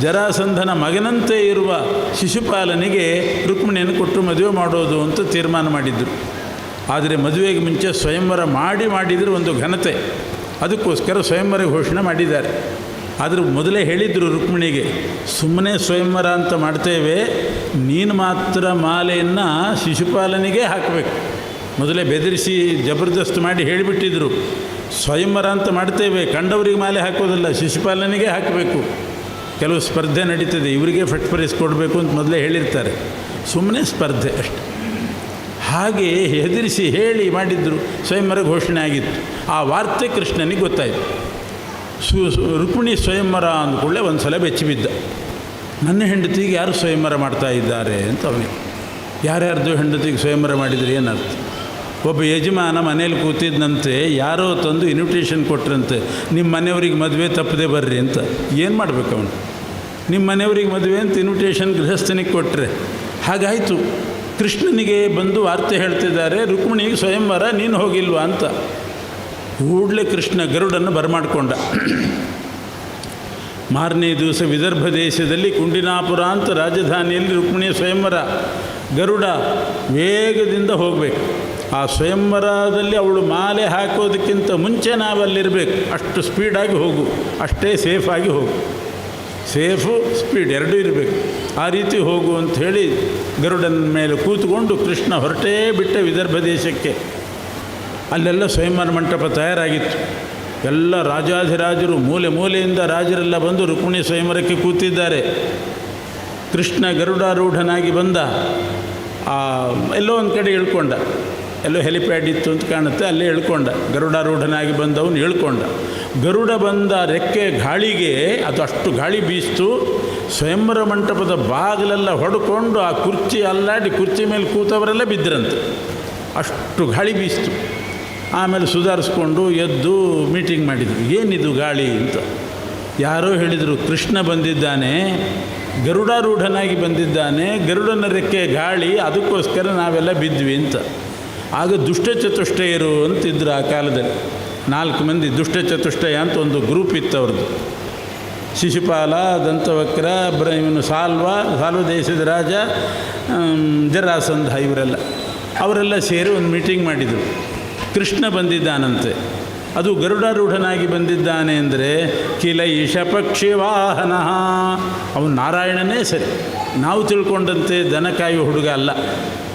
ಜರಾಸಂಧನ ಮಗನಂತೆ ಇರುವ ಶಿಶುಪಾಲನಿಗೆ ರುಕ್ಮಿಣಿಯನ್ನು ಕೊಟ್ಟು ಮದುವೆ ಮಾಡೋದು ಅಂತ ತೀರ್ಮಾನ ಮಾಡಿದ್ದರು. ಆದರೆ ಮದುವೆಗೆ ಮುಂಚೆ ಸ್ವಯಂವರ ಮಾಡಿದರೆ ಒಂದು ಘನತೆ, ಅದಕ್ಕೋಸ್ಕರ ಸ್ವಯಂವರ ಘೋಷಣೆ ಮಾಡಿದ್ದಾರೆ. ಆದರೆ ಮೊದಲೇ ಹೇಳಿದರು ರುಕ್ಮಿಣಿಗೆ, ಸುಮ್ಮನೆ ಸ್ವಯಂವರ ಅಂತ ಮಾಡ್ತೇವೆ, ನೀನು ಮಾತ್ರ ಮಾಲೆಯನ್ನು ಶಿಶುಪಾಲನಿಗೆ ಹಾಕಬೇಕು. ಮೊದಲೇ ಬೆದರಿಸಿ ಜಬರ್ದಸ್ತ್ ಮಾಡಿ ಹೇಳಿಬಿಟ್ಟಿದ್ರು, ಸ್ವಯಂವರ ಅಂತ ಮಾಡ್ತೇವೆ, ಕಂಡವರಿಗೆ ಮಾಲೆ ಹಾಕೋದಿಲ್ಲ, ಶಿಶುಪಾಲನಿಗೆ ಹಾಕಬೇಕು. ಕೆಲವು ಸ್ಪರ್ಧೆ ನಡೀತದೆ, ಇವರಿಗೆ ಫಸ್ಟ್ ಪ್ರೈಸ್ ಕೊಡಬೇಕು ಅಂತ ಮೊದಲೇ ಹೇಳಿರ್ತಾರೆ. ಸುಮ್ಮನೆ ಸ್ಪರ್ಧೆ ಅಷ್ಟೆ. ಹಾಗೆ ಹೆದರಿಸಿ ಹೇಳಿ ಮಾಡಿದ್ರು. ಸ್ವಯಂವರ ಘೋಷಣೆ ಆಗಿತ್ತು. ಆ ವಾರ್ತೆ ಕೃಷ್ಣನಿಗೆ ಗೊತ್ತಾಯಿತು. ರುಕ್ಮಿಣಿ ಸ್ವಯಂವರ ಅಂದ್ಕೊಳ್ಳೆ ಒಂದು ಸಲ ಬೆಚ್ಚಿಬಿದ್ದ. ನನ್ನ ಹೆಂಡತಿಗೆ ಯಾರು ಸ್ವಯಂವರ ಮಾಡ್ತಾ ಇದ್ದಾರೆ ಅಂತ ಅವನಿಗೆ. ಯಾರ್ಯಾರ್ದು ಹೆಂಡತಿಗೆ ಸ್ವಯಂವರ ಮಾಡಿದರೆ ಏನರ್ಥ? ಒಬ್ಬ ಯಜಮಾನ ಮನೇಲಿ ಕೂತಿದ್ದಂತೆ ಯಾರೋ ತಂದು ಇನ್ವಿಟೇಷನ್ ಕೊಟ್ರಂತೆ, ನಿಮ್ಮ ಮನೆಯವ್ರಿಗೆ ಮದುವೆ ತಪ್ಪದೆ ಬರ್ರಿ ಅಂತ. ಏನು ಮಾಡಬೇಕು ಅವನು? ನಿಮ್ಮ ಮನೆಯವ್ರಿಗೆ ಮದುವೆ ಅಂತ ಇನ್ವಿಟೇಷನ್ ಗೃಹಸ್ಥನಿಗೆ ಕೊಟ್ಟರೆ ಹಾಗಾಯಿತು. ಕೃಷ್ಣನಿಗೆ ಬಂದು ವಾರ್ತೆ ಹೇಳ್ತಿದ್ದಾರೆ, ರುಕ್ಮಿಣಿಗೆ ಸ್ವಯಂವರ, ನೀನು ಹೋಗಿಲ್ವಾ ಅಂತ. ಕೂಡಲೇ ಕೃಷ್ಣ ಗರುಡನ್ನು ಬರಮಾಡಿಕೊಂಡ. ಮಾರನೇ ದಿವಸ ವಿದರ್ಭ ದೇಶದಲ್ಲಿ ಕುಂಡಿನಾಪುರ ಅಂತ ರಾಜಧಾನಿಯಲ್ಲಿ ರುಕ್ಮಿಣಿಯ ಸ್ವಯಂವರ. ಗರುಡ ವೇಗದಿಂದ ಹೋಗಬೇಕು. ಆ ಸ್ವಯಂವರದಲ್ಲಿ ಅವಳು ಮಾಲೆ ಹಾಕೋದಕ್ಕಿಂತ ಮುಂಚೆ ನಾವಲ್ಲಿರಬೇಕು. ಅಷ್ಟು ಸ್ಪೀಡಾಗಿ ಹೋಗು, ಅಷ್ಟೇ ಸೇಫಾಗಿ ಹೋಗು. ಸೇಫು ಸ್ಪೀಡ್ ಎರಡೂ ಇರಬೇಕು. ಆ ರೀತಿ ಹೋಗು ಅಂಥೇಳಿ ಗರುಡನ ಮೇಲೆ ಕೂತ್ಕೊಂಡು ಕೃಷ್ಣ ಹೊರಟೇ ಬಿಟ್ಟ ವಿದರ್ಭ ದೇಶಕ್ಕೆ. ಅಲ್ಲೆಲ್ಲ ಸ್ವಯಂವರ ಮಂಟಪ ತಯಾರಾಗಿತ್ತು. ಎಲ್ಲ ರಾಜಾಧಿರಾಜರು, ಮೂಲೆ ಮೂಲೆಯಿಂದ ರಾಜರೆಲ್ಲ ಬಂದು ರುಕ್ಮಿಣಿ ಸ್ವಯಂವರಕ್ಕೆ ಕೂತಿದ್ದಾರೆ. ಕೃಷ್ಣ ಗರುಡಾರೂಢನಾಗಿ ಬಂದ. ಎಲ್ಲೋ ಒಂದು ಕಡೆ ಇಳ್ಕೊಂಡ. ಎಲ್ಲೋ ಹೆಲಿಪ್ಯಾಡ್ ಇತ್ತು ಅಂತ ಕಾಣುತ್ತೆ, ಅಲ್ಲೇ ಇಳ್ಕೊಂಡ. ಗರುಡಾರೂಢನಾಗಿ ಬಂದವನು ಇಳ್ಕೊಂಡ. ಗರುಡ ಬಂದ ರೆಕ್ಕೆ ಗಾಳಿಗೆ ಅದು ಅಷ್ಟು ಗಾಳಿ ಬೀಸ್ತು. ಸ್ವಯಂವರ ಮಂಟಪದ ಬಾಗಿಲೆಲ್ಲ ಹೊಡ್ಕೊಂಡು ಆ ಕುರ್ಚಿ ಅಲ್ಲಾಡಿ ಕುರ್ಚಿ ಮೇಲೆ ಕೂತವರೆಲ್ಲ ಬಿದ್ದರಂತೆ. ಅಷ್ಟು ಗಾಳಿ ಬೀಸ್ತು. ಆಮೇಲೆ ಸುಧಾರಿಸ್ಕೊಂಡು ಎದ್ದು ಮೀಟಿಂಗ್ ಮಾಡಿದರು. ಏನಿದು ಗಾಳಿ ಅಂತ. ಯಾರೋ ಹೇಳಿದರು, ಕೃಷ್ಣ ಬಂದಿದ್ದಾನೆ, ಗರುಡಾರೂಢನಾಗಿ ಬಂದಿದ್ದಾನೆ, ಗರುಡನ ರೆಕ್ಕೆ ಗಾಳಿ, ಅದಕ್ಕೋಸ್ಕರ ನಾವೆಲ್ಲ ಬಿದ್ವಿ ಅಂತ. ಆಗ ದುಷ್ಟಚತುಷ್ಟಯರು ಅಂತಿದ್ರು ಆ ಕಾಲದಲ್ಲಿ. 4 ಮಂದಿ ದುಷ್ಟಚತುಷ್ಟಯ ಅಂತ ಒಂದು ಗ್ರೂಪ್ ಇತ್ತು ಅವ್ರದ್ದು. ಶಿಶುಪಾಲ, ದಂತವಕ್ರ, ಇವನು ಸಾಲ್ವ ದೇಶದ ರಾಜ, ಜರಾಸಂಧ, ಅವರೆಲ್ಲ ಸೇರಿ ಒಂದು ಮೀಟಿಂಗ್ ಮಾಡಿದರು. ಕೃಷ್ಣ ಬಂದಿದ್ದಾನಂತೆ. ಅದು ಗರುಡಾರೂಢನಾಗಿ ಬಂದಿದ್ದಾನೆ ಅಂದರೆ ಕಿಲ ಈಶ ಪಕ್ಷಿ ವಾಹನ, ಅವನು ನಾರಾಯಣನೇ ಸರಿ. ನಾವು ತಿಳ್ಕೊಂಡಂತೆ ದನಕಾಯಿ ಹುಡುಗ ಅಲ್ಲ.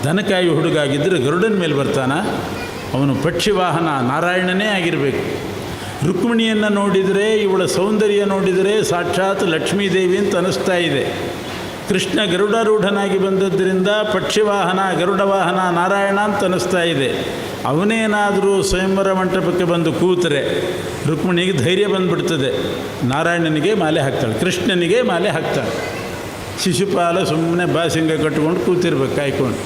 ದನಕಾಯಿ ಹುಡುಗ ಆಗಿದ್ದರೆ ಗರುಡನ ಮೇಲೆ ಬರ್ತಾನ? ಅವನು ಪಕ್ಷಿ ವಾಹನ, ನಾರಾಯಣನೇ ಆಗಿರಬೇಕು. ರುಕ್ಮಿಣಿಯನ್ನು ನೋಡಿದರೆ, ಇವಳ ಸೌಂದರ್ಯ ನೋಡಿದರೆ ಸಾಕ್ಷಾತ್ ಲಕ್ಷ್ಮೀದೇವಿ ಅಂತ ಅನ್ನಿಸ್ತಾ ಇದೆ. ಕೃಷ್ಣ ಗರುಡಾರೂಢನಾಗಿ ಬಂದದ್ದರಿಂದ ಪಕ್ಷಿವಾಹನ, ಗರುಡ ವಾಹನ, ನಾರಾಯಣ ಅಂತ ಅನ್ನಿಸ್ತಾ ಇದೆ. ಅವನೇನಾದರೂ ಸ್ವಯಂವರ ಮಂಟಪಕ್ಕೆ ಬಂದು ಕೂತರೆ ರುಕ್ಮಿಣಿಗೆ ಧೈರ್ಯ ಬಂದುಬಿಡ್ತದೆ. ನಾರಾಯಣನಿಗೆ ಮಾಲೆ ಹಾಕ್ತಾಳೆ, ಕೃಷ್ಣನಿಗೆ ಮಾಲೆ ಹಾಕ್ತಾಳೆ. ಶಿಶುಪಾಲ ಸುಮ್ಮನೆ ಬಾಸಿಂಗ ಕಟ್ಕೊಂಡು ಕೂತಿರ್ಬೇಕು ಕಾಯ್ಕೊಂಡು.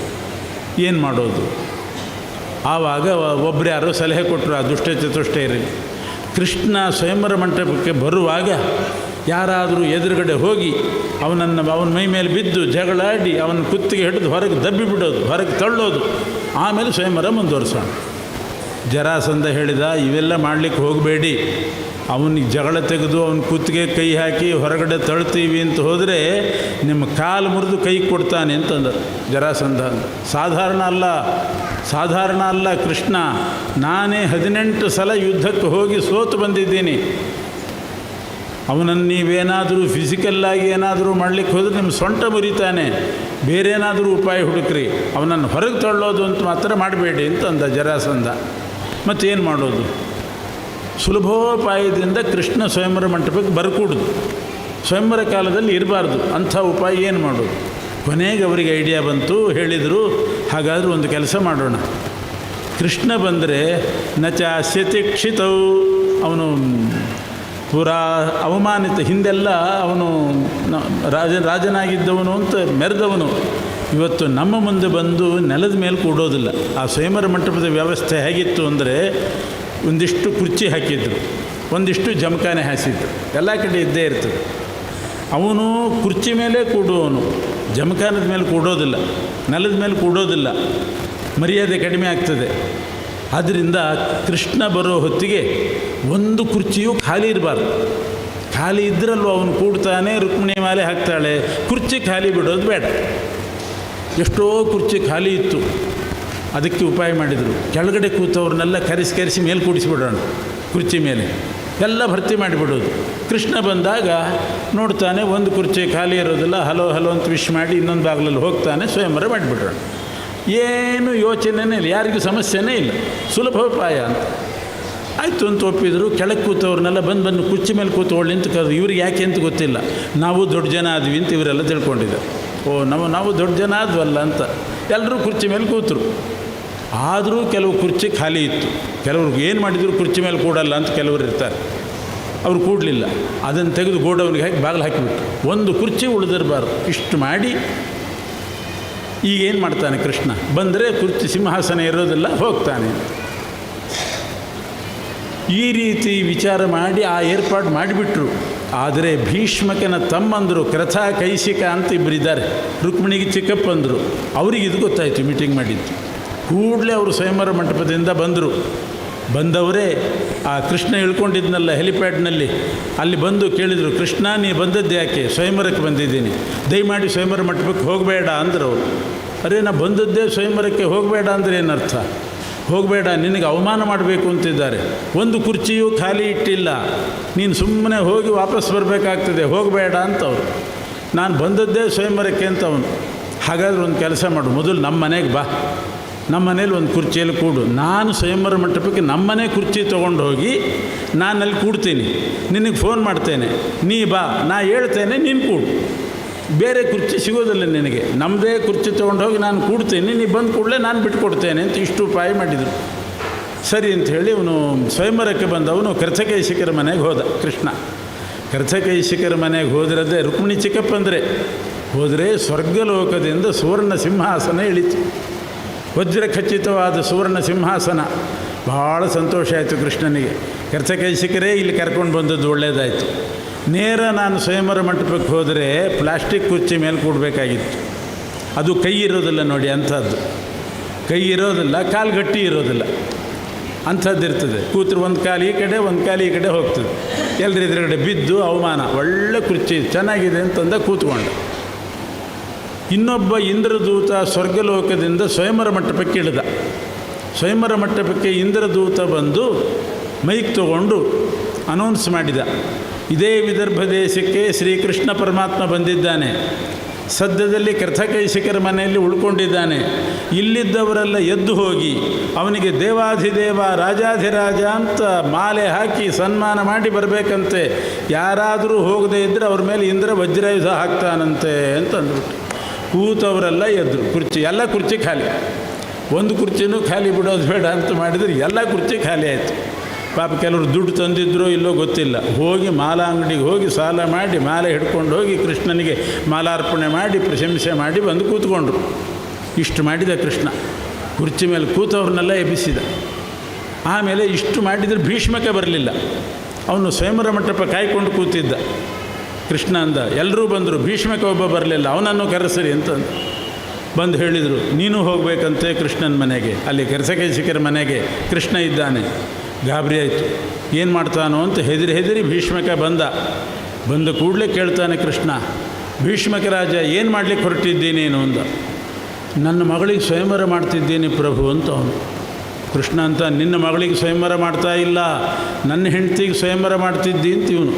ಏನು ಮಾಡೋದು? ಆವಾಗ ಒಬ್ಬರು ಯಾರೋ ಸಲಹೆ ಕೊಟ್ಟರು ಆ ದುಷ್ಟಚತುಷ್ಟಯರಿಗೆ. ಕೃಷ್ಣ ಸ್ವಯಂವರ ಮಂಟಪಕ್ಕೆ ಬರುವಾಗ ಯಾರಾದರೂ ಎದುರುಗಡೆ ಹೋಗಿ ಅವನ ಮೈ ಮೇಲೆ ಬಿದ್ದು ಜಗಳಾಡಿ ಅವನ ಕುತ್ತಿಗೆ ಹಿಡಿದು ಹೊರಗೆ ದಬ್ಬಿ ಬಿಡೋದು, ಹೊರಗೆ ತಳ್ಳೋದು, ಆಮೇಲೆ ಸ್ವಯಂವರ ಮುಂದುವರಿಸೋಣ. ಜರಾಸಂಧ ಹೇಳಿದ, ಇವೆಲ್ಲ ಮಾಡಲಿಕ್ಕೆ ಹೋಗಬೇಡಿ, ಅವನಿಗೆ ಜಗಳ ತೆಗೆದು ಅವನ ಕುತ್ತಿಗೆ ಕೈ ಹಾಕಿ ಹೊರಗಡೆ ತಳ್ತೀವಿ ಅಂತ ಹೋದರೆ ನಿಮ್ಮ ಕಾಲು ಮುರಿದು ಕೈ ಕೊಡ್ತಾನೆ ಅಂತಂದರು ಜರಾಸಂಧ. ಸಾಧಾರಣ ಅಲ್ಲ ಕೃಷ್ಣ, ನಾನೇ 18 ಸಲ ಯುದ್ಧಕ್ಕೆ ಹೋಗಿ ಸೋತು ಬಂದಿದ್ದೀನಿ. ಅವನನ್ನು ನೀವೇನಾದರೂ ಫಿಸಿಕಲ್ಲಾಗಿ ಏನಾದರೂ ಮಾಡಲಿಕ್ಕೆ ಹೋದರೆ ನಿಮ್ಮ ಸೊಂಟ ಮುರಿತಾನೆ, ಬೇರೆ ಏನಾದರೂ ಉಪಾಯ ಹುಡುಕ್ರಿ, ಅವನನ್ನು ಹೊರಗೆ ತಳ್ಳೋದು ಅಂತ ಮಾತ್ರ ಮಾಡಬೇಡಿ ಅಂತಂದ ಜರಾಸಂಧ. ಮತ್ತೇನು ಮಾಡೋದು? ಸುಲಭೋಪಾಯದಿಂದ ಕೃಷ್ಣ ಸ್ವಯಂವರ ಮಂಟಪಕ್ಕೆ ಬರ್ಕೂಡುದು, ಸ್ವಯಂವರ ಕಾಲದಲ್ಲಿ ಇರಬಾರ್ದು, ಅಂಥ ಉಪಾಯ ಏನು ಮಾಡೋದು? ಕೊನೆಗೆ ಅವರಿಗೆ ಐಡಿಯಾ ಬಂತು. ಹೇಳಿದರು, ಹಾಗಾದರೂ ಒಂದು ಕೆಲಸ ಮಾಡೋಣ, ಕೃಷ್ಣ ಬಂದರೆ ನಚಾಸ್ಯತಿಕ್ಷಿತೌ, ಅವನು ಪೂರಾ ಅವಮಾನಿತ, ಹಿಂದೆಲ್ಲ ಅವನು ರಾಜನಾಗಿದ್ದವನು ಅಂತ ಮೆರೆದವನು, ಇವತ್ತು ನಮ್ಮ ಮುಂದೆ ಬಂದು ನೆಲದ ಮೇಲೆ ಕೂಡೋದಿಲ್ಲ. ಆ ಸ್ವಯಂವರ ಮಂಟಪದ ವ್ಯವಸ್ಥೆ ಹೇಗಿತ್ತು ಅಂದರೆ, ಒಂದಿಷ್ಟು ಕುರ್ಚಿ ಹಾಕಿದ್ರು, ಒಂದಿಷ್ಟು ಜಮಖಾನೆ ಹಾಸಿದ್ರು, ಎಲ್ಲ ಕಡೆ ಇದ್ದೇ ಇರ್ತದೆ. ಅವನು ಕುರ್ಚಿ ಮೇಲೆ ಕೂಡುವವನು, ಜಮಖಾನದ ಮೇಲೆ ಕೂಡೋದಿಲ್ಲ, ನೆಲದ ಮೇಲೆ ಕೂಡೋದಿಲ್ಲ, ಮರ್ಯಾದೆ ಕಡಿಮೆ ಆಗ್ತದೆ. ಆದ್ದರಿಂದ ಕೃಷ್ಣ ಬರೋ ಹೊತ್ತಿಗೆ ಒಂದು ಕುರ್ಚಿಯೂ ಖಾಲಿ ಇರಬಾರ್ದು. ಖಾಲಿ ಇದ್ರಲ್ವ ಅವನು ಕೂಡ್ತಾನೆ, ರುಕ್ಮಿಣಿ ಮಾಲೆ ಹಾಕ್ತಾಳೆ, ಕುರ್ಚಿ ಖಾಲಿ ಬಿಡೋದು ಬೇಡ. ಎಷ್ಟೋ ಕುರ್ಚಿ ಖಾಲಿ ಇತ್ತು, ಅದಕ್ಕೆ ಉಪಾಯ ಮಾಡಿದರು, ಕೆಳಗಡೆ ಕೂತವ್ರನ್ನೆಲ್ಲ ಕರೆಸಿ ಮೇಲೆ ಕೂಡಿಸಿಬಿಡೋಣ, ಕುರ್ಚಿ ಮೇಲೆ ಎಲ್ಲ ಭರ್ತಿ ಮಾಡಿಬಿಡೋದು. ಕೃಷ್ಣ ಬಂದಾಗ ನೋಡ್ತಾನೆ ಒಂದು ಕುರ್ಚಿ ಖಾಲಿ ಇರೋದಿಲ್ಲ, ಹಲೋ ಅಂತ ವಿಶ್ ಮಾಡಿ ಇನ್ನೊಂದು ಬಾಗಿಲಲ್ಲಿ ಹೋಗ್ತಾನೆ, ಸ್ವಯಂವರ ಮಾಡಿಬಿಡೋಣ. ಏನು ಯೋಚನೆನೇ ಇಲ್ಲ, ಯಾರಿಗೂ ಸಮಸ್ಯೆನೇ ಇಲ್ಲ, ಸುಲಭ ಉಪಾಯ ಅಂತ ಆಯಿತು ಅಂತ ಒಪ್ಪಿದ್ರು. ಕೆಳಗೆ ಕೂತವ್ರನ್ನೆಲ್ಲ ಬಂದು ಕುರ್ಚಿ ಮೇಲೆ ಕೂತ್ಕೊಳ್ಳಿ ಅಂತ ಕರೆದು, ಇವ್ರಿಗೆ ಯಾಕೆ ಅಂತ ಗೊತ್ತಿಲ್ಲ, ನಾವು ದೊಡ್ಡ ಜನ ಆದ್ವಿ ಅಂತ ಇವರೆಲ್ಲ ತಿಳ್ಕೊಂಡಿದ್ದಾರೆ. ನಾವು ದೊಡ್ಡ ಜನ ಆದ್ವಲ್ಲ ಅಂತ ಎಲ್ಲರೂ ಕುರ್ಚಿ ಮೇಲೆ ಕೂತರು. ಆದರೂ ಕೆಲವು ಕುರ್ಚಿ ಖಾಲಿ ಇತ್ತು. ಕೆಲವ್ರಿಗೆ ಏನು ಮಾಡಿದ್ರು ಕುರ್ಚಿ ಮೇಲೆ ಕೂಡಲ್ಲ ಅಂತ ಕೆಲವರು ಇರ್ತಾರೆ, ಅವ್ರು ಕೂಡಲಿಲ್ಲ. ಅದನ್ನು ತೆಗೆದು ಗೋಡವನಿಗೆ ಹಾಕಿ ಬಾಗಿಲು ಹಾಕಿಬಿಟ್ಟು, ಒಂದು ಕುರ್ಚಿ ಉಳಿದಿರಬಾರ್ದು. ಇಷ್ಟು ಮಾಡಿ ಈಗೇನು ಮಾಡ್ತಾನೆ ಕೃಷ್ಣ, ಬಂದರೆ ಕುರ್ಚಿ ಸಿಂಹಾಸನ ಇರೋದಿಲ್ಲ, ಹೋಗ್ತಾನೆ. ಈ ರೀತಿ ವಿಚಾರ ಮಾಡಿ ಆ ಏರ್ಪಾಡು ಮಾಡಿಬಿಟ್ರು. ಆದರೆ ಭೀಷ್ಮಕನ ತಮ್ಮಂದರು ಕೃಥ ಕೈಶಿಕ ಅಂತ ಇಬ್ಬರಿದ್ದಾರೆ, ರುಕ್ಮಿಣಿಗೆ ಚಿಕ್ಕಪ್ಪಂದರು. ಅವ್ರಿಗೆ ಇದು ಗೊತ್ತಾಯಿತು ಮೀಟಿಂಗ್ ಮಾಡಿದ್ದು. ಕೂಡಲೇ ಅವರು ಸ್ವಯಂವರ ಮಂಟಪದಿಂದ ಬಂದವರೇ ಆ ಕೃಷ್ಣ ಇಳ್ಕೊಂಡಿದ್ನಲ್ಲ ಹೆಲಿಪ್ಯಾಡ್ನಲ್ಲಿ, ಅಲ್ಲಿ ಬಂದು ಕೇಳಿದರು, ಕೃಷ್ಣ ನೀ ಬಂದದ್ದು ಯಾಕೆ? ಸ್ವಯಂವರಕ್ಕೆ ಬಂದಿದ್ದೀನಿ, ದಯಮಾಡಿ ಸ್ವಯಂವರ ಮಂಟಪಕ್ಕೆ ಹೋಗಬೇಡ ಅಂದರು ಅವರು. ಅರೇ ನಾ ಬಂದದ್ದೇ ಸ್ವಯಂವರಕ್ಕೆ, ಹೋಗಬೇಡ ಅಂದರೆ ಏನರ್ಥ? ಹೋಗಬೇಡ, ನಿನಗೆ ಅವಮಾನ ಮಾಡಬೇಕು ಅಂತಿದ್ದಾರೆ, ಒಂದು ಕುರ್ಚಿಯೂ ಖಾಲಿ ಇಟ್ಟಿಲ್ಲ, ನೀನು ಸುಮ್ಮನೆ ಹೋಗಿ ವಾಪಸ್ ಬರಬೇಕಾಗ್ತದೆ, ಹೋಗಬೇಡ ಅಂತವ್ರು. ನಾನು ಬಂದದ್ದೇ ಸ್ವಯಂವರಕ್ಕೆ ಅಂತ ಅವನು. ಹಾಗಾದ್ರೆ ಒಂದು ಕೆಲಸ ಮಾಡು, ಮೊದಲು ನಮ್ಮ ಮನೆಗೆ ಬಾ, ನಮ್ಮ ಮನೇಲಿ ಒಂದು ಕುರ್ಚಿಯಲ್ಲಿ ಕೂಡು, ನಾನು ಸ್ವಯಂವರ ಮಂಟಪಕ್ಕೆ ನಮ್ಮನೆ ಕುರ್ಚಿ ತೊಗೊಂಡು ಹೋಗಿ ನಾನಲ್ಲಿ ಕೂಡ್ತೀನಿ, ನಿನಗೆ ಫೋನ್ ಮಾಡ್ತೇನೆ, ನೀ ಬಾ, ನಾ ಹೇಳ್ತೇನೆ, ನೀನು ಕೂಡು, ಬೇರೆ ಕುರ್ಚಿ ಸಿಗೋದಿಲ್ಲ ನಿನಗೆ, ನಮ್ಮದೇ ಕುರ್ಚಿ ತೊಗೊಂಡು ಹೋಗಿ ನಾನು ಕೂಡ್ತೀನಿ, ನೀ ಬಂದು ಕೂಡಲೇ ನಾನು ಬಿಟ್ಕೊಡ್ತೇನೆ ಅಂತ ಇಷ್ಟು ಉಪಾಯ ಮಾಡಿದರು. ಸರಿ ಅಂತ ಹೇಳಿ ಅವನು ಸ್ವಯಂವರಕ್ಕೆ ಬಂದವನು ಕೃಥಕೈಶಿಕರ ಮನೆಗೆ ಹೋದ. ಕೃಷ್ಣ ಕೃಥಕೈಶಿಕರ ಮನೆಗೆ ಹೋದಿರದೆ ರುಕ್ಮಿಣಿ ಚಿಕ್ಕಪ್ಪಂದರೆ ಹೋದರೆ ಸ್ವರ್ಗಲೋಕದಿಂದ ಸುವರ್ಣ ಸಿಂಹಾಸನ ಇಳಿತು, ವಜ್ರ ಖಚಿತವಾದ ಸುವರ್ಣ ಸಿಂಹಾಸನ. ಭಾಳ ಸಂತೋಷ ಆಯಿತು ಕೃಷ್ಣನಿಗೆ. ಕೃಥಕೈಶಿಕರೇ ಇಲ್ಲಿ ಕರ್ಕೊಂಡು ಬಂದದ್ದು ಒಳ್ಳೆಯದಾಯಿತು. ನೇರ ನಾನು ಸ್ವಯಂವರ ಮಂಟಪಕ್ಕೆ ಹೋದರೆ ಪ್ಲಾಸ್ಟಿಕ್ ಕುರ್ಚಿ ಮೇಲೆ ಕೂಡಬೇಕಾಗಿತ್ತು, ಅದು ಕೈ ಇರೋದಿಲ್ಲ ನೋಡಿ, ಅಂಥದ್ದು ಕೈ ಇರೋದಿಲ್ಲ, ಕಾಲು ಗಟ್ಟಿ ಇರೋದಿಲ್ಲ, ಅಂಥದ್ದು ಇರ್ತದೆ. ಕೂತ್ರು ಒಂದು ಕಾಲು ಈ ಕಡೆ ಒಂದು ಕಾಲು ಈ ಕಡೆ ಹೋಗ್ತದೆ, ಎಲ್ಲರ ಎದುರುಗಡೆ ಬಿದ್ದು ಅವಮಾನ. ಒಳ್ಳೆ ಕುರ್ಚಿ ಚೆನ್ನಾಗಿದೆ ಅಂತಂದ ಕೂತ್ಕೊಂಡು. ಇನ್ನೊಬ್ಬ ಇಂದ್ರದೂತ ಸ್ವರ್ಗಲೋಕದಿಂದ ಸ್ವಯಂವರ ಮಂಟಪಕ್ಕೆ ಇಳಿದ. ಸ್ವಯಂವರ ಮಂಟಪಕ್ಕೆ ಇಂದ್ರದೂತ ಬಂದು ಮೈಕ್ ತಗೊಂಡು ಅನೌನ್ಸ್ ಮಾಡಿದ, ಇದೇ ವಿದರ್ಭ ದೇಶಕ್ಕೆ ಶ್ರೀಕೃಷ್ಣ ಪರಮಾತ್ಮ ಬಂದಿದ್ದಾನೆ, ಸದ್ಯದಲ್ಲಿ ಕೃಥಕೈಶಿಕರ ಮನೆಯಲ್ಲಿ ಉಳ್ಕೊಂಡಿದ್ದಾನೆ, ಇಲ್ಲಿದ್ದವರೆಲ್ಲ ಎದ್ದು ಹೋಗಿ ಅವನಿಗೆ ದೇವಾಧಿದೇವ ರಾಜಾಧಿರಾಜ ಅಂತ ಮಾಲೆ ಹಾಕಿ ಸನ್ಮಾನ ಮಾಡಿ ಬರಬೇಕಂತೆ, ಯಾರಾದರೂ ಹೋಗದೇ ಇದ್ದರೆ ಅವ್ರ ಮೇಲೆ ಇಂದ್ರ ವಜ್ರಾಯುಧ ಹಾಕ್ತಾನಂತೆ ಅಂತ ಅಂದ್ಬಿಟ್ಟು ಕೂತವರೆಲ್ಲ ಎದ್ರು. ಎಲ್ಲ ಕುರ್ಚಿ ಖಾಲಿ, ಒಂದು ಕುರ್ಚಿನೂ ಖಾಲಿ ಬಿಡೋದು ಬೇಡ ಅಂತ ಮಾಡಿದರೆ ಎಲ್ಲ ಕುರ್ಚಿ ಖಾಲಿ ಆಯಿತು. ಪಾಪ ಕೆಲವರು ದುಡ್ಡು ತಂದಿದ್ರೋ ಇಲ್ಲೋ ಗೊತ್ತಿಲ್ಲ, ಹೋಗಿ ಮಾಲಾ ಅಂಗಡಿಗೆ ಹೋಗಿ ಸಾಲ ಮಾಡಿ ಮಾಲೆ ಹಿಡ್ಕೊಂಡು ಹೋಗಿ ಕೃಷ್ಣನಿಗೆ ಮಾಲಾರ್ಪಣೆ ಮಾಡಿ ಪ್ರಶಂಸೆ ಮಾಡಿ ಬಂದು ಕೂತ್ಕೊಂಡ್ರು. ಇಷ್ಟು ಮಾಡಿದ ಕೃಷ್ಣ, ಕುರ್ಚಿ ಮೇಲೆ ಕೂತವ್ರನ್ನೆಲ್ಲ ಎಬ್ಬಿಸಿದ. ಆಮೇಲೆ ಇಷ್ಟು ಮಾಡಿದರೆ ಭೀಷ್ಮಕ್ಕೆ ಬರಲಿಲ್ಲ, ಅವನು ಸ್ವಯಂವರ ಮಂಟಪ ಕಾಯ್ಕೊಂಡು ಕೂತಿದ್ದ. ಕೃಷ್ಣ ಅಂದ, ಎಲ್ಲರೂ ಬಂದರು, ಭೀಷ್ಮಕ್ಕೆ ಒಬ್ಬ ಬರಲಿಲ್ಲ, ಅವನನ್ನು ಕರೆಸರಿ ಅಂತಂದು. ಬಂದು ಹೇಳಿದರು, ನೀನು ಹೋಗಬೇಕಂತೆ ಕೃಷ್ಣನ ಮನೆಗೆ, ಅಲ್ಲಿ ಕೆರಸಕೇಶಿಕರ ಮನೆಗೆ ಕೃಷ್ಣ ಇದ್ದಾನೆ. ಗಾಬರಿ ಆಯಿತು, ಏನು ಮಾಡ್ತಾನೋ ಅಂತ ಹೆದರಿ ಭೀಷ್ಮಕ ಬಂದ ಕೂಡಲೇ ಕೇಳ್ತಾನೆ ಕೃಷ್ಣ, ಭೀಷ್ಮಕ ರಾಜ ಏನು ಮಾಡಲಿಕ್ಕೆ ಹೊರಟಿದ್ದೀನಿ ನೀನು ಅಂದ. ನನ್ನ ಮಗಳಿಗೆ ಸ್ವಯಂವರ ಮಾಡ್ತಿದ್ದೀನಿ ಪ್ರಭು ಅಂತ ಅವನು. ಕೃಷ್ಣ ಅಂತ, ನಿನ್ನ ಮಗಳಿಗೆ ಸ್ವಯಂವರ ಮಾಡ್ತಾ ಇಲ್ಲ, ನನ್ನ ಹೆಂಡ್ತಿಗೆ ಸ್ವಯಂವರ ಮಾಡ್ತಿದ್ದಿ ಅಂತ ಇವನು.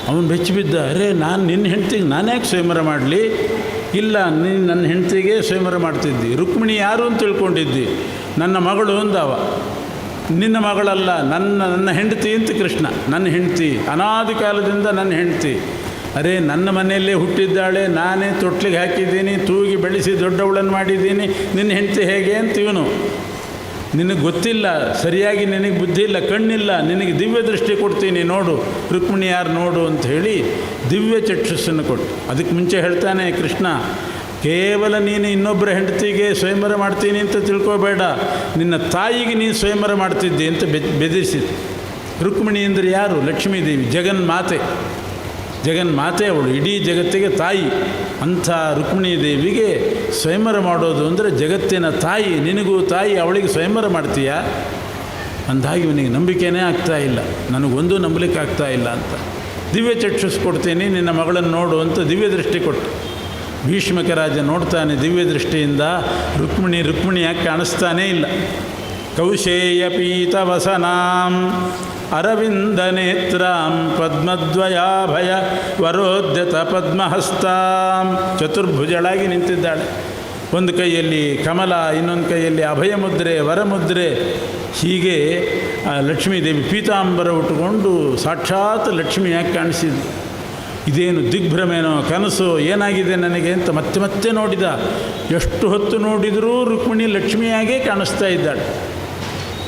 ಅವನು ಬೆಚ್ಚಿಬಿದ್ದ, ಅರೇ ನಾನು ನಿನ್ನ ಹೆಂಡ್ತಿಗೆ ನಾನು ಯಾಕೆ ಸ್ವಯಂವರ ಮಾಡಲಿ? ಇಲ್ಲ, ನೀನು ನನ್ನ ಹೆಂಡ್ತಿಗೆ ಸ್ವಯಂವರ ಮಾಡ್ತಿದ್ದಿ. ರುಕ್ಮಿಣಿ ಯಾರು ಅಂತ ತಿಳ್ಕೊಂಡಿದ್ದಿ? ನನ್ನ ಮಗಳು ಅಂದವ. ನಿನ್ನ ಮಗಳಲ್ಲ, ನನ್ನ ಹೆಂಡತಿ ಅಂತ ಕೃಷ್ಣ. ನನ್ನ ಹೆಂಡ್ತಿ, ಅನಾದಿ ಕಾಲದಿಂದ ನನ್ನ ಹೆಂಡ್ತಿ. ಅರೇ ನನ್ನ ಮನೆಯಲ್ಲೇ ಹುಟ್ಟಿದ್ದಾಳೆ, ನಾನೇ ತೊಟ್ಲಿಗೆ ಹಾಕಿದ್ದೀನಿ, ತೂಗಿ ಬೆಳೆಸಿ ದೊಡ್ಡವಳನ್ನು ಮಾಡಿದ್ದೀನಿ, ನಿನ್ನ ಹೆಂಡ್ತಿ ಹೇಗೆ ಅಂತ ಇವನು. ನಿನಗೆ ಗೊತ್ತಿಲ್ಲ, ಸರಿಯಾಗಿ ನಿನಗೆ ಬುದ್ಧಿ ಇಲ್ಲ, ಕಣ್ಣಿಲ್ಲ, ನಿನಗೆ ದಿವ್ಯ ದೃಷ್ಟಿ ಕೊಡ್ತೀನಿ ನೋಡು, ರುಕ್ಮಿಣಿ ಯಾರು ನೋಡು ಅಂತ ಹೇಳಿ ದಿವ್ಯ ಚಕ್ಷುಸ್ಸನ್ನು ಕೊಟ್ಟು. ಅದಕ್ಕೆ ಮುಂಚೆ ಹೇಳ್ತಾನೆ ಕೃಷ್ಣ, ಕೇವಲ ನೀನು ಇನ್ನೊಬ್ಬರ ಹೆಂಡತಿಗೆ ಸ್ವಯಂವರ ಮಾಡ್ತೀನಿ ಅಂತ ತಿಳ್ಕೋಬೇಡ, ನಿನ್ನ ತಾಯಿಗೆ ನೀನು ಸ್ವಯಂವರ ಮಾಡ್ತಿದ್ದಿ ಅಂತ ಬೆದರಿಸಿದ್ದು. ರುಕ್ಮಿಣಿ ಅಂದರೆ ಯಾರು? ಲಕ್ಷ್ಮೀದೇವಿ, ಜಗನ್ಮಾತೆ ಅವಳು, ಇಡೀ ಜಗತ್ತಿಗೆ ತಾಯಿ. ಅಂಥ ರುಕ್ಮಿಣೀ ದೇವಿಗೆ ಸ್ವಯಂವರ ಮಾಡೋದು ಅಂದರೆ ಜಗತ್ತಿನ ತಾಯಿ, ನಿನಗೂ ತಾಯಿ, ಅವಳಿಗೆ ಸ್ವಯಂವರ ಮಾಡ್ತೀಯಾ? ಅಂದಾಗಿ ಇವನಿಗೆ ನಂಬಿಕೆನೇ ಆಗ್ತಾಯಿಲ್ಲ, ನನಗೊಂದು ನಂಬಲಿಕ್ಕೆ ಆಗ್ತಾಯಿಲ್ಲ ಅಂತ. ದಿವ್ಯ ಚಕ್ಷುಸ್ ಕೊಡ್ತೀನಿ, ನಿನ್ನ ಮಗಳನ್ನು ನೋಡು ಅಂತ ದಿವ್ಯ ದೃಷ್ಟಿ ಕೊಟ್ಟು. ಭೀಷ್ಮಕ ರಾಜ ನೋಡ್ತಾನೆ ದಿವ್ಯ ದೃಷ್ಟಿಯಿಂದ, ರುಕ್ಮಿಣಿ ಯಾಕೆ ಕಾಣಿಸ್ತಾನೇ ಇಲ್ಲ. ಕೌಶೇಯ ಪೀತವಸನಾಂ ಅರವಿಂದ ನೇತ್ರಾಂ ಪದ್ಮದ್ವಯಾಭಯ ವರೋದ್ಯತ ಪದ್ಮಹಸ್ತಾಂ. ಚತುರ್ಭುಜಳಾಗಿ ನಿಂತಿದ್ದಾಳೆ. ಒಂದು ಕೈಯಲ್ಲಿ ಕಮಲ, ಇನ್ನೊಂದು ಕೈಯಲ್ಲಿ ಅಭಯ ಮುದ್ರೆ, ವರಮುದ್ರೆ. ಹೀಗೆ ಲಕ್ಷ್ಮೀದೇವಿ ಪೀತಾಂಬರ ಉಟ್ಟುಕೊಂಡು ಸಾಕ್ಷಾತ್ ಲಕ್ಷ್ಮಿಯಾಗಿ ಕಾಣಿಸಿದ್ದು. ಇದೇನು ದಿಗ್ಭ್ರಮೇನೋ, ಕನಸು, ಏನಾಗಿದೆ ನನಗೆ ಅಂತ ಮತ್ತೆ ನೋಡಿದ. ಎಷ್ಟು ಹೊತ್ತು ನೋಡಿದರೂ ರುಕ್ಮಿಣಿ ಲಕ್ಷ್ಮಿಯಾಗೇ ಕಾಣಿಸ್ತಾ ಇದ್ದಾಳೆ.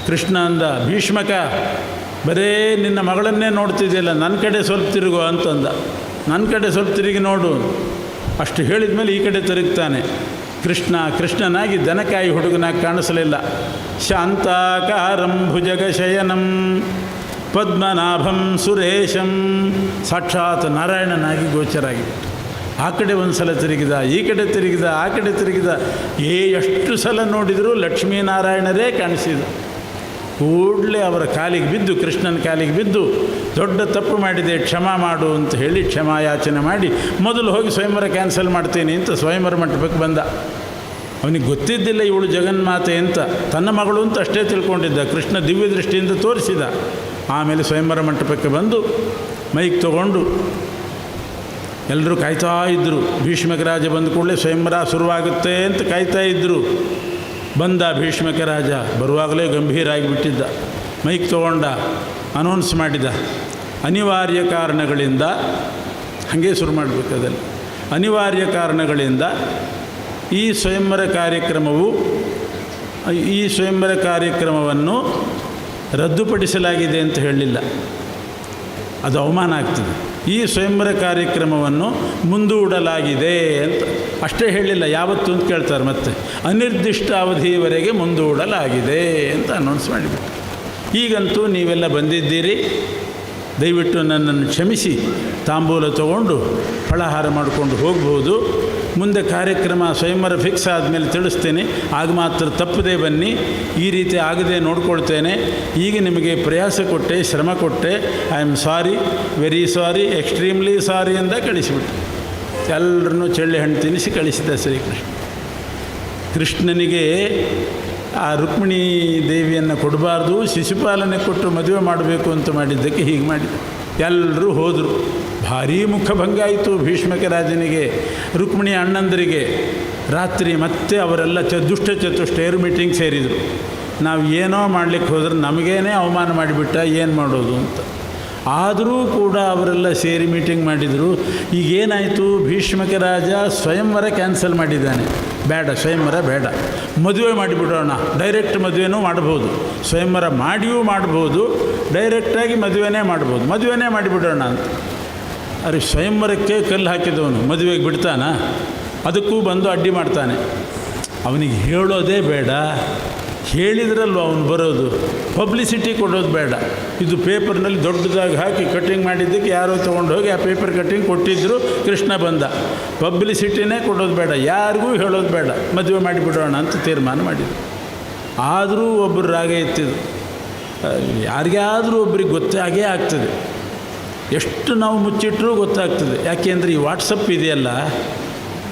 ಕೃಷ್ಣ ಅಂದ, ಭೀಷ್ಮಕ ಬರೇ ನಿನ್ನ ಮಗಳನ್ನೇ ನೋಡ್ತಿದ್ದಿಲ್ಲ, ನನ್ನ ಕಡೆ ಸ್ವಲ್ಪ ತಿರುಗು ಅಂತಂದ. ನನ್ನ ಕಡೆ ಸ್ವಲ್ಪ ತಿರುಗಿ ನೋಡು. ಅಷ್ಟು ಹೇಳಿದ ಮೇಲೆ ಈ ಕಡೆ ತಿರುಗ್ತಾನೆ. ಕೃಷ್ಣನಾಗಿ ದನಕಾಯಿ ಹುಡುಗನಾಗಿ ಕಾಣಿಸಲಿಲ್ಲ. ಶಾಂತಾಕಾರಂ ಭುಜಗಶಯನಂ ಪದ್ಮನಾಭಂ ಸುರೇಶಂ. ಸಾಕ್ಷಾತ್ ನಾರಾಯಣನಾಗಿ ಗೋಚರಾಗಿಬಿಟ್ಟು. ಆ ಕಡೆ ಒಂದು ಸಲ ತಿರುಗಿದ, ಈ ಕಡೆ ತಿರುಗಿದ, ಆ ಕಡೆ ತಿರುಗಿದ. ಎಷ್ಟು ಸಲ ನೋಡಿದರೂ ಲಕ್ಷ್ಮೀನಾರಾಯಣರೇ ಕಾಣಿಸಿದ. ಕೂಡಲೇ ಅವರ ಕಾಲಿಗೆ ಬಿದ್ದು, ಕೃಷ್ಣನ ಕಾಲಿಗೆ ಬಿದ್ದು, ದೊಡ್ಡ ತಪ್ಪು ಮಾಡಿದೆ, ಕ್ಷಮಾ ಮಾಡು ಅಂತ ಹೇಳಿ ಕ್ಷಮಾಯಾಚನೆ ಮಾಡಿ, ಮೊದಲು ಹೋಗಿ ಸ್ವಯಂವರ ಕ್ಯಾನ್ಸಲ್ ಮಾಡ್ತೀನಿ ಅಂತ ಸ್ವಯಂವರ ಮಂಟಪಕ್ಕೆ ಬಂದ. ಅವನಿಗೆ ಗೊತ್ತಿದ್ದಿಲ್ಲ ಇವಳು ಜಗನ್ಮಾತೆ ಅಂತ, ತನ್ನ ಮಗಳು ಅಂತ ಅಷ್ಟೇ ತಿಳ್ಕೊಂಡಿದ್ದ. ಕೃಷ್ಣ ದಿವ್ಯ ದೃಷ್ಟಿಯಿಂದ ತೋರಿಸಿದ. ಆಮೇಲೆ ಸ್ವಯಂವರ ಮಂಟಪಕ್ಕೆ ಬಂದು ಮೈಕ್ ತಗೊಂಡು ಎಲ್ಲರೂ ಕಾಯ್ತಾ ಇದ್ದರು. ಭೀಷ್ಮಕ ರಾಜ ಬಂದ ಕೂಡಲೇ ಸ್ವಯಂವರ ಶುರುವಾಗುತ್ತೆ ಅಂತ ಕಾಯ್ತಾ ಇದ್ದರು. ಬಂದ ಭೀಷ್ಮಕ ರಾಜ, ಬರುವಾಗಲೇ ಗಂಭೀರ ಆಗಿಬಿಟ್ಟಿದ್ದ. ಮೈಕ್ ತಗೊಂಡ, ಅನೌನ್ಸ್ ಮಾಡಿದ, ಅನಿವಾರ್ಯ ಕಾರಣಗಳಿಂದ, ಹಾಗೆ ಶುರು ಮಾಡಬೇಕು ಅದರಲ್ಲಿ, ಅನಿವಾರ್ಯ ಕಾರಣಗಳಿಂದ ಈ ಸ್ವಯಂವರ ಕಾರ್ಯಕ್ರಮವನ್ನು ರದ್ದುಪಡಿಸಲಾಗಿದೆ ಅಂತ ಹೇಳಲಿಲ್ಲ, ಅದು ಅವಮಾನ ಆಗ್ತದೆ. ಈ ಸ್ವಯಂವರ ಕಾರ್ಯಕ್ರಮವನ್ನು ಮುಂದೂಡಲಾಗಿದೆ ಅಂತ ಅಷ್ಟೇ ಹೇಳಲಿಲ್ಲ. ಯಾವತ್ತು ಅಂತ ಕೇಳ್ತಾರೆ, ಮತ್ತೆ ಅನಿರ್ದಿಷ್ಟ ಅವಧಿಯವರೆಗೆ ಮುಂದೂಡಲಾಗಿದೆ ಅಂತ ಅನೌನ್ಸ್ ಮಾಡಿಬಿಟ್ಟು. ಈಗಂತೂ ನೀವೆಲ್ಲ ಬಂದಿದ್ದೀರಿ, ದಯವಿಟ್ಟು ನನ್ನನ್ನು ಕ್ಷಮಿಸಿ ತಾಂಬೂಲ ತಗೊಂಡು ಫಳಾಹಾರ ಮಾಡಿಕೊಂಡು ಹೋಗ್ಬೋದು. ಮುಂದೆ ಕಾರ್ಯಕ್ರಮ ಸ್ವಯಂವರ ಫಿಕ್ಸ್ ಆದಮೇಲೆ ತಿಳಿಸ್ತೇನೆ, ಆಗ ಮಾತ್ರ ತಪ್ಪದೇ ಬನ್ನಿ. ಈ ರೀತಿ ಆಗದೆ ನೋಡ್ಕೊಳ್ತೇನೆ. ಈಗ ನಿಮಗೆ ಪ್ರಯಾಸ ಕೊಟ್ಟೆ, ಶ್ರಮ ಕೊಟ್ಟೆ, I am sorry, very sorry, extremely sorry ಅಂತ ಕಳಿಸಿಬಿಟ್ಟು ಎಲ್ಲರನ್ನೂ ಚೆಳ್ಳೆ ಹಣ್ಣು ತಿನ್ನಿಸಿ ಕಳಿಸಿದ ಶ್ರೀಕೃಷ್ಣ. ಕೃಷ್ಣನಿಗೆ ಆ ರುಕ್ಮಿಣೀ ದೇವಿಯನ್ನು ಕೊಡಬಾರ್ದು, ಶಿಶುಪಾಲನೆ ಕೊಟ್ಟು ಮದುವೆ ಮಾಡಬೇಕು ಅಂತ ಮಾಡಿದ್ದಕ್ಕೆ ಹೀಗೆ ಮಾಡಿದ. ಎಲ್ಲರೂ ಹೋದರು. ಭಾರೀ ಮುಖಭಂಗ ಆಯಿತು ಭೀಷ್ಮಕ ರಾಜನಿಗೆ, ರುಕ್ಮಿಣಿ ಅಣ್ಣಂದರಿಗೆ. ರಾತ್ರಿ ಮತ್ತೆ ಅವರೆಲ್ಲ ದುಷ್ಟಚತುಷ್ಟಯರು ಮೀಟಿಂಗ್ ಸೇರಿದರು. ನಾವು ಏನೋ ಮಾಡಲಿಕ್ಕೆ ಹೋದ್ರೆ ನಮಗೇನೆ ಅವಮಾನ ಮಾಡಿಬಿಟ್ಟ, ಏನು ಮಾಡೋದು ಅಂತ. ಆದರೂ ಕೂಡ ಅವರೆಲ್ಲ ಸೇರಿ ಮೀಟಿಂಗ್ ಮಾಡಿದರು. ಈಗೇನಾಯಿತು, ಭೀಷ್ಮಕ ರಾಜ ಸ್ವಯಂವರ ಕ್ಯಾನ್ಸಲ್ ಮಾಡಿದ್ದಾನೆ. ಬೇಡ, ಸ್ವಯಂವರ ಬೇಡ, ಮದುವೆ ಮಾಡಿಬಿಡೋಣ. ಡೈರೆಕ್ಟ್ ಮದುವೆನೂ ಮಾಡ್ಬೋದು, ಸ್ವಯಂವರ ಮಾಡಿಯೂ ಮಾಡ್ಬೋದು, ಡೈರೆಕ್ಟಾಗಿ ಮದುವೆನೇ ಮಾಡಿಬಿಡೋಣ ಅಂತ. ಅರೆ, ಸ್ವಯಂವರಕ್ಕೆ ಕಲ್ಲು ಹಾಕಿದವನು ಮದುವೆಗೆ ಬಿಡ್ತಾನ? ಅದಕ್ಕೂ ಬಂದು ಅಡ್ಡಿ ಮಾಡ್ತಾನೆ. ಅವನಿಗೆ ಹೇಳೋದೇ ಬೇಡ, ಹೇಳಿದ್ರಲ್ವ ಅವನು ಬರೋದು. ಪಬ್ಲಿಸಿಟಿ ಕೊಡೋದು ಬೇಡ. ಇದು ಪೇಪರ್ನಲ್ಲಿ ದೊಡ್ಡದಾಗಿ ಹಾಕಿ ಕಟ್ಟಿಂಗ್ ಮಾಡಿದ್ದಕ್ಕೆ ಯಾರೋ ತೊಗೊಂಡು ಹೋಗಿ ಆ ಪೇಪರ್ ಕಟ್ಟಿಂಗ್ ಕೊಟ್ಟಿದ್ದರು, ಕೃಷ್ಣ ಬಂದ. ಪಬ್ಲಿಸಿಟಿನೇ ಕೊಡೋದು ಬೇಡ, ಯಾರಿಗೂ ಹೇಳೋದು ಬೇಡ, ಮದುವೆ ಮಾಡಿಬಿಡೋಣ ಅಂತ ತೀರ್ಮಾನ ಮಾಡಿದ್ರು. ಆದರೂ ಒಬ್ಬರು ರಾಗ ಎತ್ತಿದ್ರು. ಯಾರಿಗಾದರೂ ಒಬ್ರಿಗೆ ಗೊತ್ತಾಗೇ ಆಗ್ತದೆ. ಎಷ್ಟು ನಾವು ಮುಚ್ಚಿಟ್ಟರೂ ಗೊತ್ತಾಗ್ತದೆ. ಯಾಕೆಂದರೆ ಈ ವಾಟ್ಸಪ್ ಇದೆಯಲ್ಲ,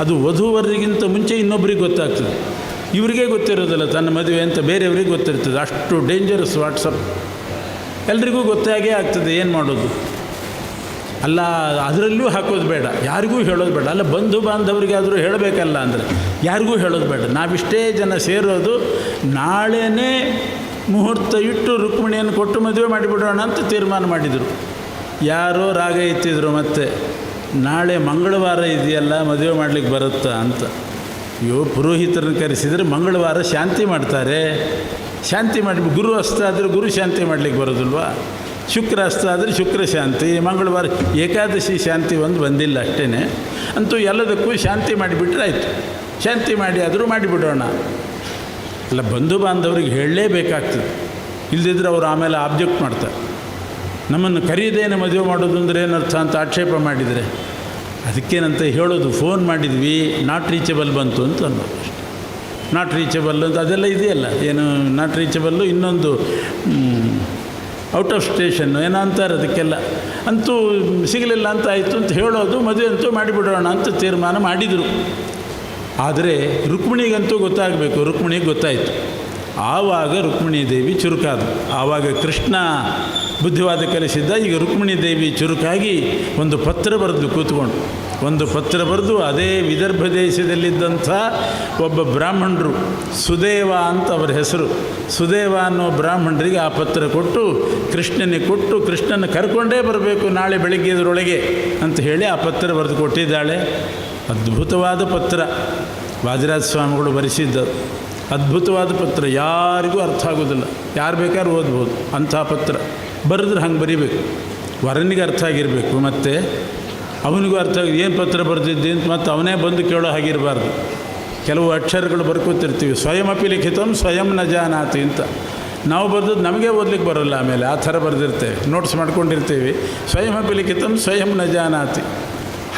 ಅದು ವಧುವರರಿಗಿಂತ ಮುಂಚೆ ಇನ್ನೊಬ್ರಿಗೆ ಗೊತ್ತಾಗ್ತದೆ. ಇವರಿಗೆ ಗೊತ್ತಿರೋದಿಲ್ಲ ತನ್ನ ಮದುವೆ ಅಂತ, ಬೇರೆಯವ್ರಿಗೆ ಗೊತ್ತಿರ್ತದೆ. ಅಷ್ಟು ಡೇಂಜರಸ್ ವಾಟ್ಸಪ್. ಎಲ್ರಿಗೂ ಗೊತ್ತಾಗೇ ಆಗ್ತದೆ. ಏನು ಮಾಡೋದು? ಅಲ್ಲ, ಅದರಲ್ಲೂ ಹಾಕೋದು ಬೇಡ, ಯಾರಿಗೂ ಹೇಳೋದು ಬೇಡ. ಅಲ್ಲ, ಬಂಧು ಬಾಂಧವರಿಗಾದರೂ ಹೇಳಬೇಕಲ್ಲ. ಅಂದರೆ ಯಾರಿಗೂ ಹೇಳೋದು ಬೇಡ. ನಾವಿಷ್ಟೇ ಜನ ಸೇರೋದು, ನಾಳೆನೇ ಮುಹೂರ್ತ ಇಟ್ಟು ರುಕ್ಮಿಣಿಯನ್ನು ಕೊಟ್ಟು ಮದುವೆ ಮಾಡಿಬಿಡೋಣ ಅಂತ ತೀರ್ಮಾನ ಮಾಡಿದರು. ಯಾರೋ ರಾಗ ಎತ್ತಿದ್ರು ಮತ್ತೆ, ನಾಳೆ ಮಂಗಳವಾರ ಇದೆಯಲ್ಲ, ಮದುವೆ ಮಾಡಲಿಕ್ಕೆ ಬರುತ್ತಾ ಅಂತ. ಪುರೋಹಿತರನ್ನು ಕರೆಸಿದರೆ ಮಂಗಳವಾರ ಶಾಂತಿ ಮಾಡ್ತಾರೆ. ಶಾಂತಿ ಮಾಡಿ, ಗುರು ಅಸ್ತ ಆದರೆ ಗುರು ಶಾಂತಿ ಮಾಡಲಿಕ್ಕೆ ಬರೋದಿಲ್ವಾ? ಶುಕ್ರ ಅಸ್ತ ಆದರೆ ಶುಕ್ರ ಶಾಂತಿ, ಮಂಗಳವಾರ ಏಕಾದಶಿ ಶಾಂತಿ ಒಂದು ಬಂದಿಲ್ಲ ಅಷ್ಟೇ. ಅಂತೂ ಎಲ್ಲದಕ್ಕೂ ಶಾಂತಿ ಮಾಡಿಬಿಟ್ರೆ ಆಯಿತು. ಶಾಂತಿ ಮಾಡಿ ಆದರೂ ಮಾಡಿಬಿಡೋಣ. ಅಲ್ಲ, ಬಂಧು ಬಾಂಧವರಿಗೆ ಹೇಳಲೇಬೇಕಾಗ್ತದೆ. ಇಲ್ಲದಿದ್ದರೆ ಅವರು ಆಮೇಲೆ ಆಬ್ಜೆಕ್ಟ್ ಮಾಡ್ತಾರೆ. ನಮ್ಮನ್ನು ಕರೀದೇನೆ ಮದುವೆ ಮಾಡೋದು ಅಂದರೆ ಏನರ್ಥ ಅಂತ ಆಕ್ಷೇಪ ಮಾಡಿದರೆ ಅದಕ್ಕೇನಂತ ಹೇಳೋದು, ಫೋನ್ ಮಾಡಿದ್ವಿ, ನಾಟ್ ರೀಚಬಲ್ ಬಂತು ಅಂತ ಅನ್ನೋದು ಅಷ್ಟೆ. ನಾಟ್ ರೀಚಬಲ್ ಅಂತ ಅದೆಲ್ಲ ಇದೆಯಲ್ಲ, ಏನು ನಾಟ್ ರೀಚಬಲ್ಲು, ಇನ್ನೊಂದು ಔಟ್ ಆಫ್ ಸ್ಟೇಷನ್ ಏನೋ ಅಂತಾರೆ ಅದಕ್ಕೆಲ್ಲ. ಅಂತೂ ಸಿಗಲಿಲ್ಲ ಅಂತ ಆಯಿತು ಅಂತ ಹೇಳೋದು, ಮದುವೆ ಅಂತೂ ಮಾಡಿಬಿಡೋಣ ಅಂತ ತೀರ್ಮಾನ ಮಾಡಿದರು. ಆದರೆ ರುಕ್ಮಿಣಿಗಂತೂ ಗೊತ್ತಾಗಬೇಕು. ರುಕ್ಮಿಣಿಗೆ ಗೊತ್ತಾಯಿತು. ಆವಾಗ ರುಕ್ಮಿಣಿ ದೇವಿ ಚುರುಕಾದಳು. ಆವಾಗ ಕೃಷ್ಣ ಬುದ್ಧಿವಾದ ಕಲಿಸಿದ್ದ. ಈಗ ರುಕ್ಮಿಣಿ ದೇವಿ ಚುರುಕಾಗಿ ಒಂದು ಪತ್ರ ಬರೆದು ಕೂತ್ಕೊಂಡು, ಒಂದು ಪತ್ರ ಬರೆದು ಅದೇ ವಿದರ್ಭ ದೇಶದಲ್ಲಿದ್ದಂಥ ಒಬ್ಬ ಬ್ರಾಹ್ಮಣರು, ಸುದೇವ ಅಂತ ಅವರ ಹೆಸರು, ಸುದೇವ ಅನ್ನೋ ಬ್ರಾಹ್ಮಣರಿಗೆ ಆ ಪತ್ರ ಕೊಟ್ಟು, ಕೃಷ್ಣನಿಗೆ ಕೊಟ್ಟು, ಕೃಷ್ಣನ ಕರ್ಕೊಂಡೇ ಬರಬೇಕು ನಾಳೆ ಬೆಳಗ್ಗೆ ಇದರೊಳಗೆ ಅಂತ ಹೇಳಿ ಆ ಪತ್ರ ಬರೆದು ಕೊಟ್ಟಿದ್ದಾಳೆ. ಅದ್ಭುತವಾದ ಪತ್ರ, ವಾದಿರಾಜ ಸ್ವಾಮಿಗಳು ಬರೆಸಿದ್ದದು. ಅದ್ಭುತವಾದ ಪತ್ರ, ಯಾರಿಗೂ ಅರ್ಥ ಆಗೋದಿಲ್ಲ, ಯಾರು ಬೇಕಾದ್ರೂ ಓದ್ಬೋದು ಅಂಥ ಪತ್ರ. ಬರೆದ್ರೆ ಹಂಗೆ ಬರೀಬೇಕು, ವರನಿಗೆ ಅರ್ಥ ಆಗಿರಬೇಕು, ಮತ್ತು ಅವನಿಗೂ ಅರ್ಥ ಆಗಿ ಏನು ಪತ್ರ ಬರೆದಿದ್ದೆ ಅಂತ ಮತ್ತು ಅವನೇ ಬಂದು ಕೇಳೋ ಹಾಗಿರಬಾರ್ದು. ಕೆಲವು ಅಕ್ಷರಗಳು ಬರ್ಕೋತಿರ್ತೀವಿ, ಸ್ವಯಮಪಿ ಲಿಖಿತಂ ಸ್ವಯಂ ನ ಜಾನಾತಿ ಅಂತ. ನಾವು ಬರೆದದ್ದು ನಮಗೆ ಓದ್ಲಿಕ್ಕೆ ಬರೋಲ್ಲ, ಆಮೇಲೆ ಆ ಥರ ಬರೆದಿರ್ತೇವೆ, ನೋಟ್ಸ್ ಮಾಡ್ಕೊಂಡಿರ್ತೀವಿ, ಸ್ವಯಮಪಿ ಲಿಖಿತಂ ಸ್ವಯಂ ನ ಜಾನಾತಿ.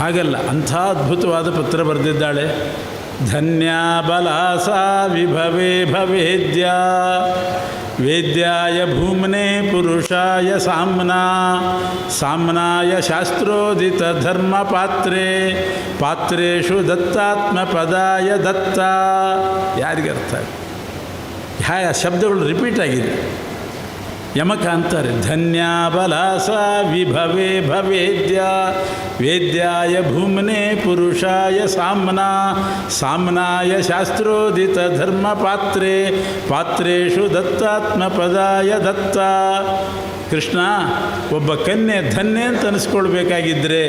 ಹಾಗಲ್ಲ, ಅಂಥ ಅದ್ಭುತವಾದ ಪತ್ರ ಬರೆದಿದ್ದಾಳೆ. ಧನ್ಯ ಬಲಾಸಾ ವಿಭವೇ ಭವೇದ್ಯ ವೇದ್ಯಾಯ ಭೂಮ್ನೆ ಪುರುಷಾಯ ಸಾಮ್ನಾ ಸಾಮ್ನಾಯ ಶಾಸ್ತ್ರೋದಿತ ಧರ್ಮ ಪಾತ್ರೆ ಪಾತ್ರೇಷು ದತ್ತಾತ್ಮ ಪದಾಯ ದತ್ತ. ಯಾರಿಗೆ ಅರ್ಥ ಶಬ್ದಗಳು ರಿಪೀಟ್ ಆಗಿದೆ. ಯಮಕ ಅಂತಾರೆ, ಧನ್ಯ ಬಲಾಸ ವಿಭವೇ ಭವೇದ್ಯ ವೇದ್ಯಾಯ ಭೂಮ್ನೆ ಪುರುಷಾಯ ಸಾಮ್ನಾ ಸಾಮ್ನಾಯ ಶಾಸ್ತ್ರೋದಿತ ಧರ್ಮ ಪಾತ್ರೆ ಪಾತ್ರೇಷು ದತ್ತಾತ್ಮ ಪದಾಯ ದತ್ತ. ಕೃಷ್ಣ ಒಬ್ಬ ಕನ್ಯೆ ಧನ್ಯ ಅಂತ ಅನಿಸ್ಕೊಳ್ಬೇಕಾಗಿದ್ದರೆ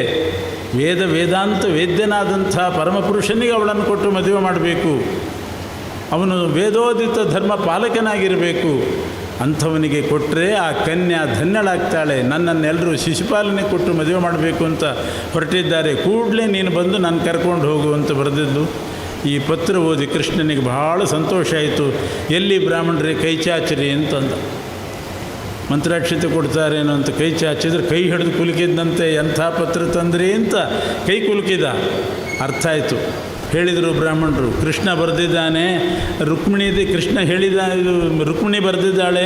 ವೇದಾಂತ ವೇದ್ಯನಾದಂಥ ಪರಮಪುರುಷನಿಗೆ ಅವಳನ್ನು ಕೊಟ್ಟು ಮದುವೆ ಮಾಡಬೇಕು. ಅವನು ವೇದೋದಿತ ಧರ್ಮ ಪಾಲಕನಾಗಿರಬೇಕು. ಅಂಥವನಿಗೆ ಕೊಟ್ಟರೆ ಆ ಕನ್ಯಾ ಧನ್ಯಳಾಗ್ತಾಳೆ. ನನ್ನನ್ನೆಲ್ಲರೂ ಶಿಶುಪಾಲನೆ ಕೊಟ್ಟು ಮದುವೆ ಮಾಡಬೇಕು ಅಂತ ಹೊರಟಿದ್ದಾರೆ, ಕೂಡಲೇ ನೀನು ಬಂದು ನಾನು ಕರ್ಕೊಂಡು ಹೋಗು ಅಂತ ಬರೆದಿದ್ದು. ಈ ಪತ್ರ ಓದಿ ಕೃಷ್ಣನಿಗೆ ಬಹಳ ಸಂತೋಷ ಆಯಿತು. ಎಲ್ಲಿ ಬ್ರಾಹ್ಮಣರೇ ಕೈ ಚಾಚಿರಿ ಅಂತಂದ. ಮಂತ್ರಾಕ್ಷತೆ ಕೊಡ್ತಾರೇನೋ ಅಂತ ಕೈ ಚಾಚಿದ್ರೆ ಕೈ ಹಿಡಿದು ಕುಲುಕಿದ್ದಂತೆ. ಎಂಥ ಪತ್ರ ತಂದ್ರಿ ಅಂತ ಕೈ ಕುಲುಕಿದ. ಅರ್ಥ ಆಯಿತು. ಹೇಳಿದರು ಬ್ರಾಹ್ಮಣರು, ಕೃಷ್ಣ ಬರೆದಿದ್ದಾನೆ, ಕೃಷ್ಣ ಹೇಳಿದ, ರುಕ್ಮಿಣಿ ಬರೆದಿದ್ದಾಳೆ,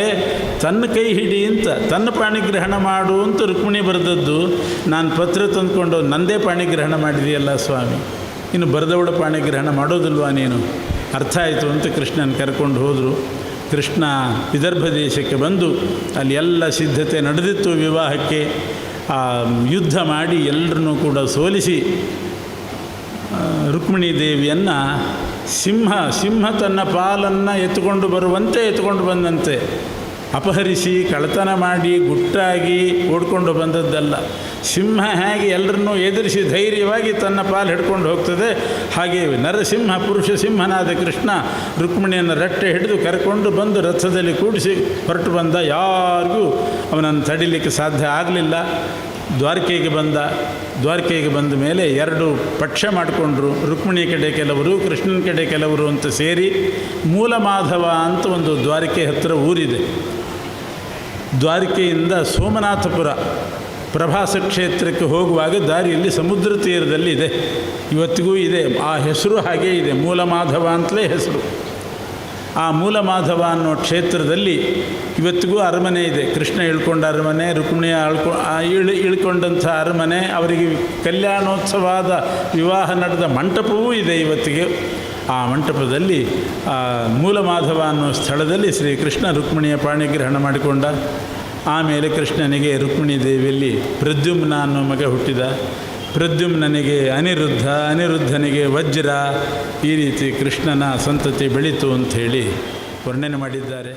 ತನ್ನ ಕೈ ಹಿಡಿ ಅಂತ, ತನ್ನ ಪಾಣಿಗ್ರಹಣ ಮಾಡು ಅಂತ ರುಕ್ಮಿಣಿ ಬರೆದದ್ದು. ನಾನು ಪತ್ರ ತಂದುಕೊಂಡು ನಂದೇ ಪಾಣಿಗ್ರಹಣ ಮಾಡಿದೆಯಲ್ಲ ಸ್ವಾಮಿ, ಇನ್ನು ಬರೆದವಳ ಪಾಣಿಗ್ರಹಣ ಮಾಡೋದಿಲ್ವಾ ನೀನು? ಅರ್ಥ ಆಯಿತು ಅಂತ ಕೃಷ್ಣನ ಕರ್ಕೊಂಡು ಹೋದರು. ಕೃಷ್ಣ ವಿದರ್ಭ ದೇಶಕ್ಕೆ ಬಂದು ಅಲ್ಲಿ ಎಲ್ಲ ಸಿದ್ಧತೆ ನಡೆದಿತ್ತು ವಿವಾಹಕ್ಕೆ. ಯುದ್ಧ ಮಾಡಿ ಎಲ್ಲರನ್ನೂ ಕೂಡ ಸೋಲಿಸಿ ರುಕ್ಮಿಣಿ ದೇವಿಯನ್ನು ಸಿಂಹ ತನ್ನ ಪಾಲನ್ನು ಎತ್ತುಕೊಂಡು ಬರುವಂತೆ ಎತ್ತುಕೊಂಡು ಬಂದಂತೆ, ಅಪಹರಿಸಿ ಕಳ್ಳತನ ಮಾಡಿ ಗುಟ್ಟಾಗಿ ಓಡ್ಕೊಂಡು ಬಂದದ್ದಲ್ಲ. ಸಿಂಹ ಹೇಗೆ ಎಲ್ಲರನ್ನೂ ಎದುರಿಸಿ ಧೈರ್ಯವಾಗಿ ತನ್ನ ಪಾಲು ಹಿಡ್ಕೊಂಡು ಹೋಗ್ತದೆ, ಹಾಗೆ ನರಸಿಂಹ ಪುರುಷ ಸಿಂಹನಾದ ಕೃಷ್ಣ ರುಕ್ಮಿಣಿಯನ್ನು ರಟ್ಟೆ ಹಿಡಿದು ಕರ್ಕೊಂಡು ಬಂದು ರಥದಲ್ಲಿ ಕೂಡಿಸಿ ಹೊರಟು ಬಂದ. ಯಾರಿಗೂ ಅವನನ್ನು ತಡಿಲಿಕ್ಕೆ ಸಾಧ್ಯ ಆಗಲಿಲ್ಲ. ದ್ವಾರಕೆಗೆ ಬಂದ ಮೇಲೆ ಎರಡು ಪಕ್ಷ ಮಾಡಿಕೊಂಡ್ರು. ರುಕ್ಮಿಣಿ ಕಡೆ ಕೆಲವರು, ಕೃಷ್ಣನ ಕಡೆ ಕೆಲವರು ಅಂತ ಸೇರಿ ಮೂಲಮಾಧವ ಅಂತ ಒಂದು ದ್ವಾರಕೆ ಹತ್ತಿರ ಊರಿದೆ. ದ್ವಾರಕೆಯಿಂದ ಸೋಮನಾಥಪುರ ಪ್ರಭಾಸ ಕ್ಷೇತ್ರಕ್ಕೆ ಹೋಗುವಾಗ ದಾರಿಯಲ್ಲಿ ಸಮುದ್ರ ತೀರದಲ್ಲಿ ಇದೆ, ಇವತ್ತಿಗೂ ಇದೆ. ಆ ಹೆಸರು ಹಾಗೇ ಇದೆ, ಮೂಲಮಾಧವ ಅಂತಲೇ ಹೆಸರು. ಆ ಮೂಲಮಾಧವ ಅನ್ನೋ ಕ್ಷೇತ್ರದಲ್ಲಿ ಇವತ್ತಿಗೂ ಅರಮನೆ ಇದೆ. ಕೃಷ್ಣ ಇಳ್ಕೊಂಡ ಅರಮನೆ, ರುಕ್ಮಿಣಿಯ ಇಳ್ಕೊಂಡಂಥ ಅರಮನೆ, ಅವರಿಗೆ ಕಲ್ಯಾಣೋತ್ಸವದ ವಿವಾಹ ನಡೆದ ಮಂಟಪವೂ ಇದೆ ಇವತ್ತಿಗೆ. ಆ ಮಂಟಪದಲ್ಲಿ ಮೂಲಮಾಧವ ಅನ್ನೋ ಸ್ಥಳದಲ್ಲಿ ಶ್ರೀಕೃಷ್ಣ ರುಕ್ಮಿಣಿಯ ಪಾಣಿಗ್ರಹಣ ಮಾಡಿಕೊಂಡ. ಆಮೇಲೆ ಕೃಷ್ಣನಿಗೆ ರುಕ್ಮಿಣಿ ದೇವಿಯಲ್ಲಿ ಪ್ರದ್ಯುಮ್ನ ಅನ್ನೋ ಮಗ ಹುಟ್ಟಿದ. ಪ್ರದ್ಯುಮ್ನನಿಗೆ ಅನಿರುದ್ಧ, ಅನಿರುದ್ಧನಿಗೆ ವಜ್ರ, ಈ ರೀತಿ ಕೃಷ್ಣನ ಸಂತತಿ ಬೆಳೀತು ಅಂಥೇಳಿ ವರ್ಣನೆ ಮಾಡಿದ್ದಾರೆ.